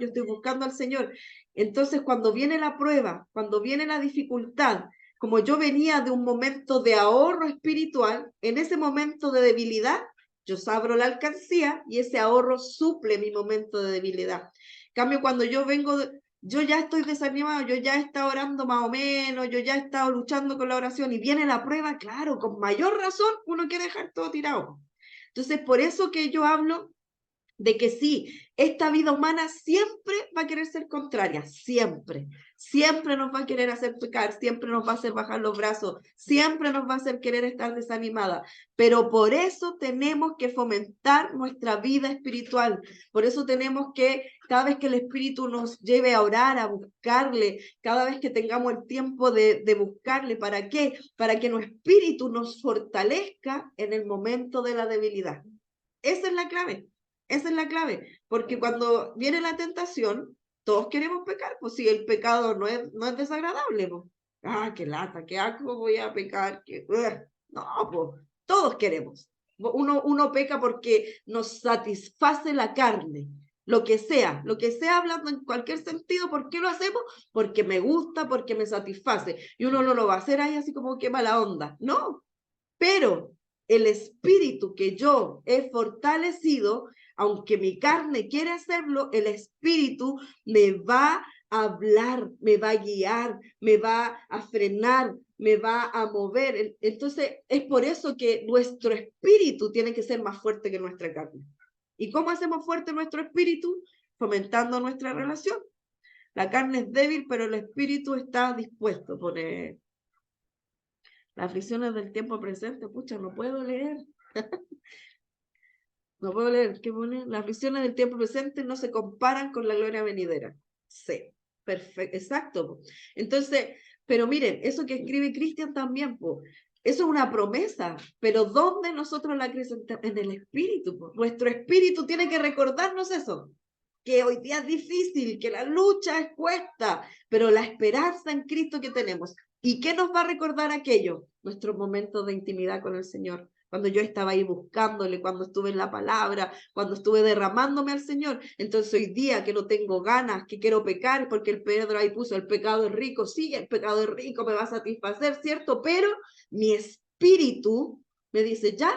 yo estoy buscando al Señor. Entonces, cuando viene la prueba, cuando viene la dificultad, como yo venía de un momento de ahorro espiritual, en ese momento de debilidad, yo abro la alcancía y ese ahorro suple mi momento de debilidad. En cambio, cuando yo vengo, yo ya estoy desanimado, yo ya he estado orando más o menos, yo ya he estado luchando con la oración y viene la prueba, claro, con mayor razón uno quiere dejar todo tirado. Entonces, por eso que yo hablo de que sí, esta vida humana siempre va a querer ser contraria, siempre, siempre nos va a querer hacer pecar, siempre nos va a hacer bajar los brazos, siempre nos va a hacer querer estar desanimada, pero por eso tenemos que fomentar nuestra vida espiritual, por eso tenemos que, cada vez que el Espíritu nos lleve a orar, a buscarle, cada vez que tengamos el tiempo de buscarle, ¿para qué? Para que nuestro espíritu nos fortalezca en el momento de la debilidad. Esa es la clave. Esa es la clave, porque cuando viene la tentación, todos queremos pecar, pues si el pecado no es desagradable, pues. Ah, qué lata, qué asco voy a pecar, no, pues todos queremos. Uno peca porque nos satisface la carne, lo que sea hablando en cualquier sentido. ¿Por qué lo hacemos? Porque me gusta, porque me satisface. Y uno no lo va a hacer ahí así como que mala onda, no. Pero el espíritu que yo he fortalecido, aunque mi carne quiere hacerlo, el espíritu me va a hablar, me va a guiar, me va a frenar, me va a mover. Entonces, es por eso que nuestro espíritu tiene que ser más fuerte que nuestra carne. ¿Y cómo hacemos fuerte nuestro espíritu? Fomentando nuestra relación. La carne es débil, pero el espíritu está dispuesto. Pone las aflicciones del tiempo presente, pucha, no puedo leer. No puedo leer, ¿qué pone? Las aflicciones del tiempo presente no se comparan con la gloria venidera. Sí, perfecto, exacto. Entonces, pero miren, eso que escribe Cristian también, po, eso es una promesa, pero ¿dónde nosotros la acrecentamos? En el espíritu, po. Nuestro espíritu tiene que recordarnos eso, que hoy día es difícil, que la lucha es cuesta, pero la esperanza en Cristo que tenemos. ¿Y qué nos va a recordar aquello? Nuestros momentos de intimidad con el Señor, cuando yo estaba ahí buscándole, cuando estuve en la palabra, cuando estuve derramándome al Señor. Entonces hoy día que no tengo ganas, que quiero pecar, porque el Pedro ahí puso, el pecado es rico, sí, el pecado es rico, me va a satisfacer, ¿cierto? Pero mi espíritu me dice, ya,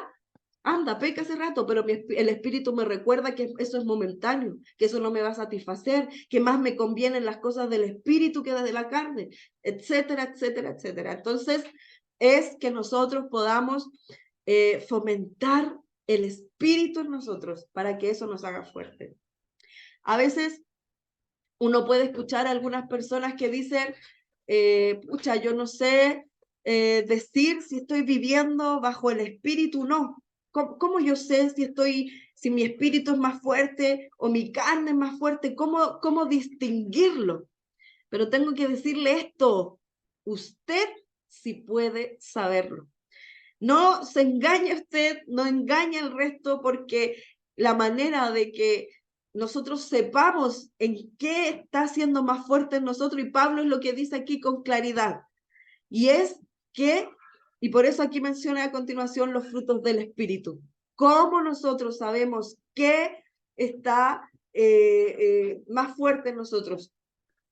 anda, peca hace rato, pero el espíritu me recuerda que eso es momentáneo, que eso no me va a satisfacer, que más me convienen las cosas del espíritu que de la carne, etcétera, etcétera, etcétera. Entonces, es que nosotros podamos fomentar el espíritu en nosotros para que eso nos haga fuerte. A veces uno puede escuchar a algunas personas que dicen, pucha, yo no sé decir si estoy viviendo bajo el espíritu o no. ¿Cómo yo sé si mi espíritu es más fuerte o mi carne es más fuerte? ¿Cómo distinguirlo? Pero tengo que decirle esto, usted sí puede saberlo. No se engañe usted, no engañe al resto, porque la manera de que nosotros sepamos en qué está siendo más fuerte en nosotros, y Pablo es lo que dice aquí con claridad, y es que, y por eso aquí menciona a continuación los frutos del Espíritu. ¿Cómo nosotros sabemos qué está más fuerte en nosotros?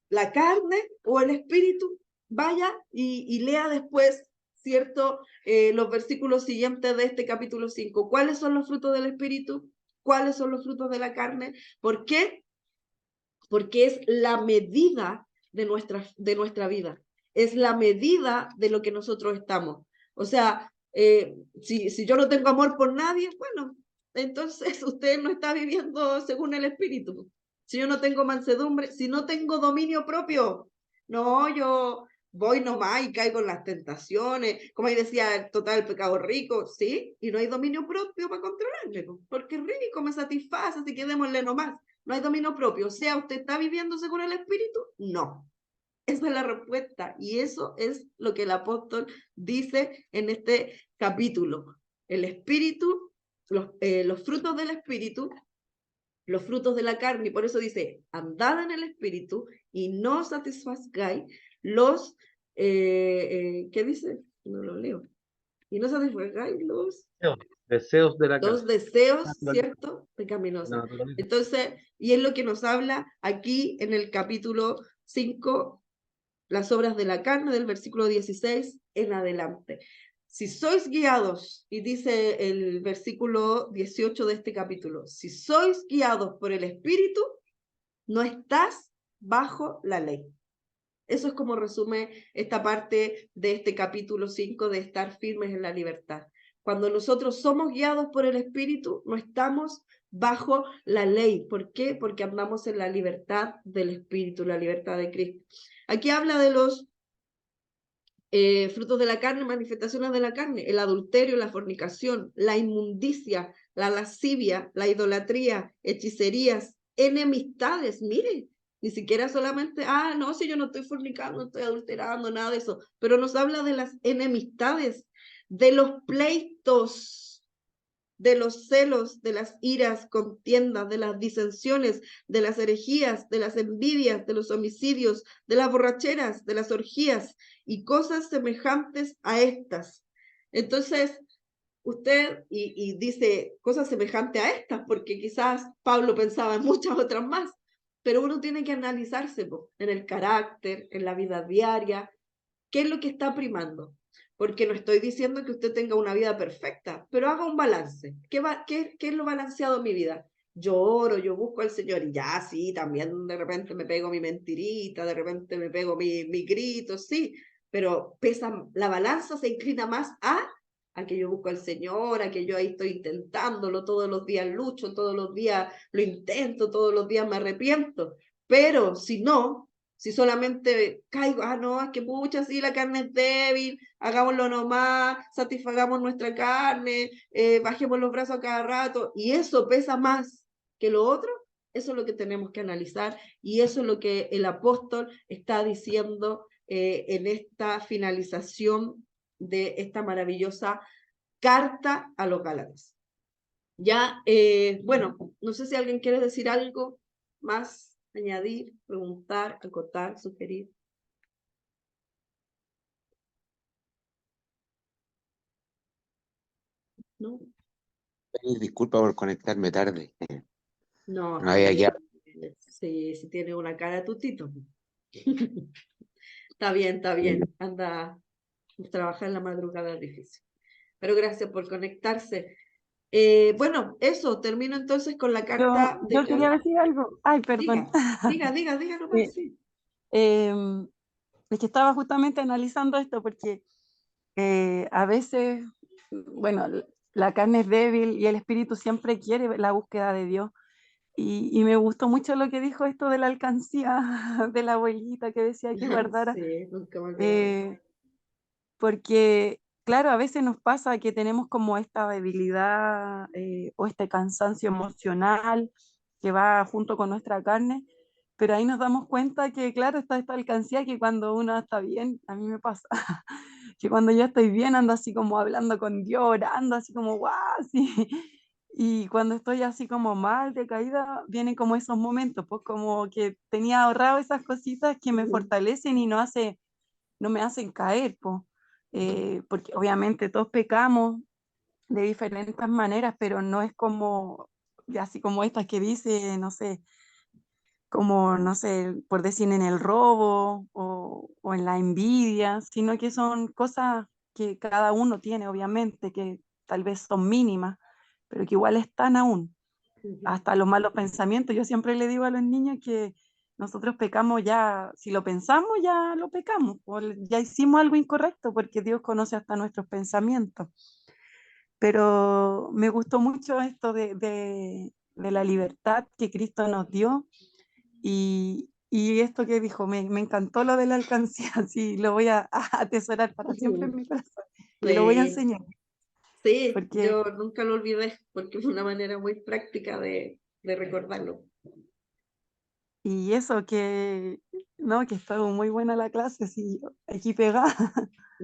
¿La carne o el Espíritu? Vaya y lea después, ¿cierto? Los versículos siguientes de este capítulo 5. ¿Cuáles son los frutos del Espíritu? ¿Cuáles son los frutos de la carne? ¿Por qué? porque es la medida de nuestra vida, es la medida de lo que nosotros estamos. O sea, si yo no tengo amor por nadie, bueno, entonces usted no está viviendo según el Espíritu. Si yo no tengo mansedumbre, si no tengo dominio propio, no, yo voy nomás y caigo en las tentaciones, como ahí decía, total, el pecado rico, sí, y no hay dominio propio para controlarme, porque es rico, me satisface, así que démosle nomás. No hay dominio propio. O sea, ¿usted está viviendo según el Espíritu? No. Esa es la respuesta. Y eso es lo que el apóstol dice en este capítulo. El Espíritu, los frutos del Espíritu, los frutos de la carne. Y por eso dice, andad en el Espíritu y no satisfagáis los... ¿qué dice? No lo leo. Y no satisfagáis Deseos de la los carne. deseos, La ¿cierto? Pecaminosos. naturaleza. Entonces, y es lo que nos habla aquí en el capítulo 5, las obras de la carne, del versículo 16 en adelante. Si sois guiados, y dice el versículo 18 de este capítulo, si sois guiados por el Espíritu, no estás bajo la ley. Eso es como resume esta parte de este capítulo 5 de estar firmes en la libertad. Cuando nosotros somos guiados por el Espíritu, no estamos bajo la ley. ¿Por qué? Porque andamos en la libertad del Espíritu, la libertad de Cristo. Aquí habla de los frutos de la carne, manifestaciones de la carne, el adulterio, la fornicación, la inmundicia, la lascivia, la idolatría, hechicerías, enemistades, mire, ni siquiera solamente, no, si yo no estoy fornicando, no estoy adulterando, nada de eso, pero nos habla de las enemistades, de los pleitos, de los celos, de las iras, contiendas, de las disensiones, de las herejías, de las envidias, de los homicidios, de las borracheras, de las orgías y cosas semejantes a estas. Entonces, usted, y dice cosas semejantes a estas, porque quizás Pablo pensaba en muchas otras más, pero uno tiene que analizarse en el carácter, en la vida diaria, qué es lo que está primando. Porque no estoy diciendo que usted tenga una vida perfecta, pero haga un balance. ¿Qué es lo balanceado en mi vida? Yo oro, yo busco al Señor y ya, sí, también de repente me pego mi mentirita, de repente me pego mi grito, sí, pero la balanza se inclina más a que yo busco al Señor, a que yo ahí estoy intentándolo, todos los días lucho, todos los días lo intento, todos los días me arrepiento. Pero si no, si solamente caigo, no, es que pucha, sí, la carne es débil, hagámoslo nomás, satisfagamos nuestra carne, bajemos los brazos a cada rato, y eso pesa más que lo otro, eso es lo que tenemos que analizar, y eso es lo que el apóstol está diciendo en esta finalización de esta maravillosa carta a los Gálatas. Ya, bueno, no sé si alguien quiere decir algo más, añadir, preguntar, acotar, sugerir. ¿No? Disculpa por conectarme tarde. No, No había quedado. si tiene una cara tutito. Está bien. Anda a trabajar en la madrugada es difícil. Pero gracias por conectarse. Bueno, eso, termino entonces con la carta Yo quería decir algo. Ay, perdón. Diga nomás, sí. Es que estaba justamente analizando esto porque a veces, bueno, la carne es débil y el espíritu siempre quiere la búsqueda de Dios. Y me gustó mucho lo que dijo esto de la alcancía de la abuelita que decía que guardara. Sí, nunca me olvidé. Porque, claro, a veces nos pasa que tenemos como esta debilidad o este cansancio emocional que va junto con nuestra carne, pero ahí nos damos cuenta que, claro, está esta alcancía que cuando uno está bien, a mí me pasa, que cuando yo estoy bien ando así como hablando con Dios, orando, así como, guau, sí. Y cuando estoy así como mal, decaída, vienen como esos momentos, pues como que tenía ahorrado esas cositas que me fortalecen y no me hacen caer, pues. Porque obviamente todos pecamos de diferentes maneras, pero no es como, así como estas que dice, no sé, como, no sé, por decir en el robo o en la envidia, sino que son cosas que cada uno tiene, obviamente, que tal vez son mínimas, pero que igual están aún. Hasta los malos pensamientos. Yo siempre le digo a los niños que nosotros pecamos ya, si lo pensamos, ya lo pecamos, ya hicimos algo incorrecto, porque Dios conoce hasta nuestros pensamientos. Pero me gustó mucho esto de la libertad que Cristo nos dio, y esto que dijo, me encantó lo de la alcancía, sí, lo voy a atesorar para siempre en mi corazón, y lo voy a Sí, enseñar, sí, porque, yo nunca lo olvidé porque fue una manera muy práctica de recordarlo. y eso que, no, que estuvo muy buena la clase, sí, aquí pegada.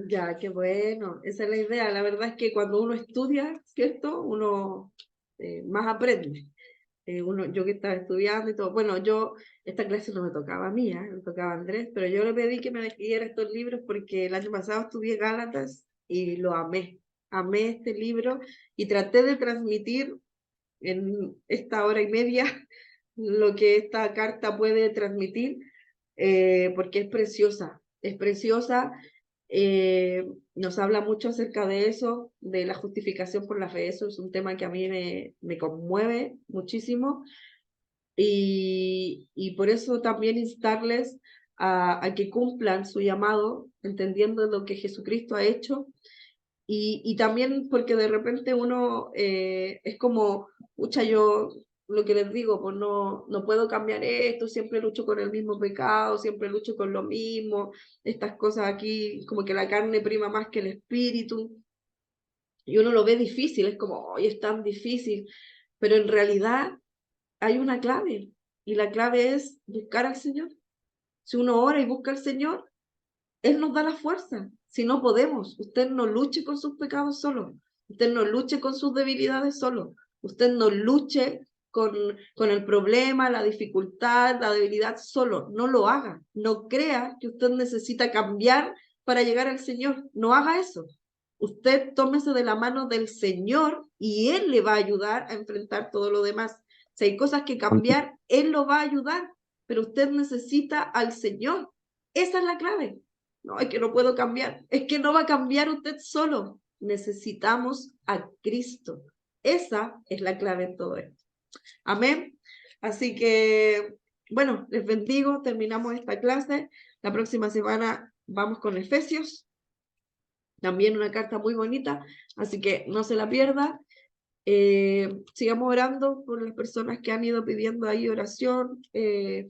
Ya, qué bueno, esa es la idea. La verdad es que cuando uno estudia, ¿cierto? Uno más aprende. Yo que estaba estudiando y todo, bueno, esta clase no me tocaba a mí, me tocaba a Andrés, pero yo le pedí que me diera estos libros porque el año pasado estudié Gálatas y lo amé este libro y traté de transmitir en esta hora y media lo que esta carta puede transmitir, porque es preciosa, nos habla mucho acerca de eso, de la justificación por la fe. Eso es un tema que a mí me conmueve muchísimo, y por eso también instarles a que cumplan su llamado, entendiendo lo que Jesucristo ha hecho, y también porque de repente uno es como, pucha, yo lo que les digo, pues no puedo cambiar esto, siempre lucho con el mismo pecado, siempre lucho con lo mismo, estas cosas aquí, como que la carne prima más que el espíritu, y uno lo ve difícil, es como, hoy es tan difícil, pero en realidad hay una clave, y la clave es buscar al Señor. Si uno ora y busca al Señor, Él nos da la fuerza. Si no podemos, usted no luche con sus pecados solo, usted no luche con sus debilidades solo, usted no luche con el problema, la dificultad, la debilidad solo, no lo haga. No crea que usted necesita cambiar para llegar al Señor, no haga eso. Usted tómese de la mano del Señor y Él le va a ayudar a enfrentar todo lo demás. Si hay cosas que cambiar, Él lo va a ayudar, pero usted necesita al Señor. Esa es la clave. No, es que no puedo cambiar. Es que no va a cambiar usted solo. Necesitamos a Cristo. Esa es la clave en todo esto. Amén. Así que, bueno, les bendigo. Terminamos esta clase. La próxima semana vamos con Efesios. También una carta muy bonita. Así que no se la pierda. Sigamos orando por las personas que han ido pidiendo ahí oración,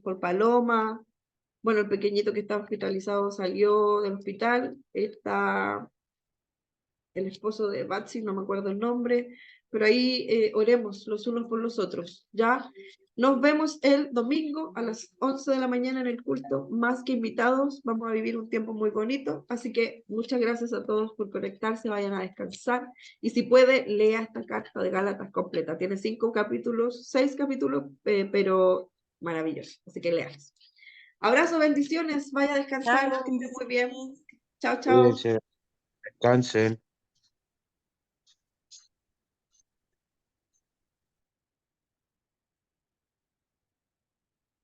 por Paloma. Bueno, el pequeñito que está hospitalizado salió del hospital. Está el esposo de Batsy, no me acuerdo el nombre, pero ahí oremos los unos por los otros, ¿ya? Nos vemos el domingo a las 11 de la mañana en el culto, más que invitados, vamos a vivir un tiempo muy bonito, así que muchas gracias a todos por conectarse, vayan a descansar, y si puede, lea esta carta de Gálatas completa, tiene 5 capítulos, 6 capítulos, pero maravilloso, así que leas. Abrazo, bendiciones, vaya a descansar, que esté muy bien. Chao, chao. Cuídense, descansen.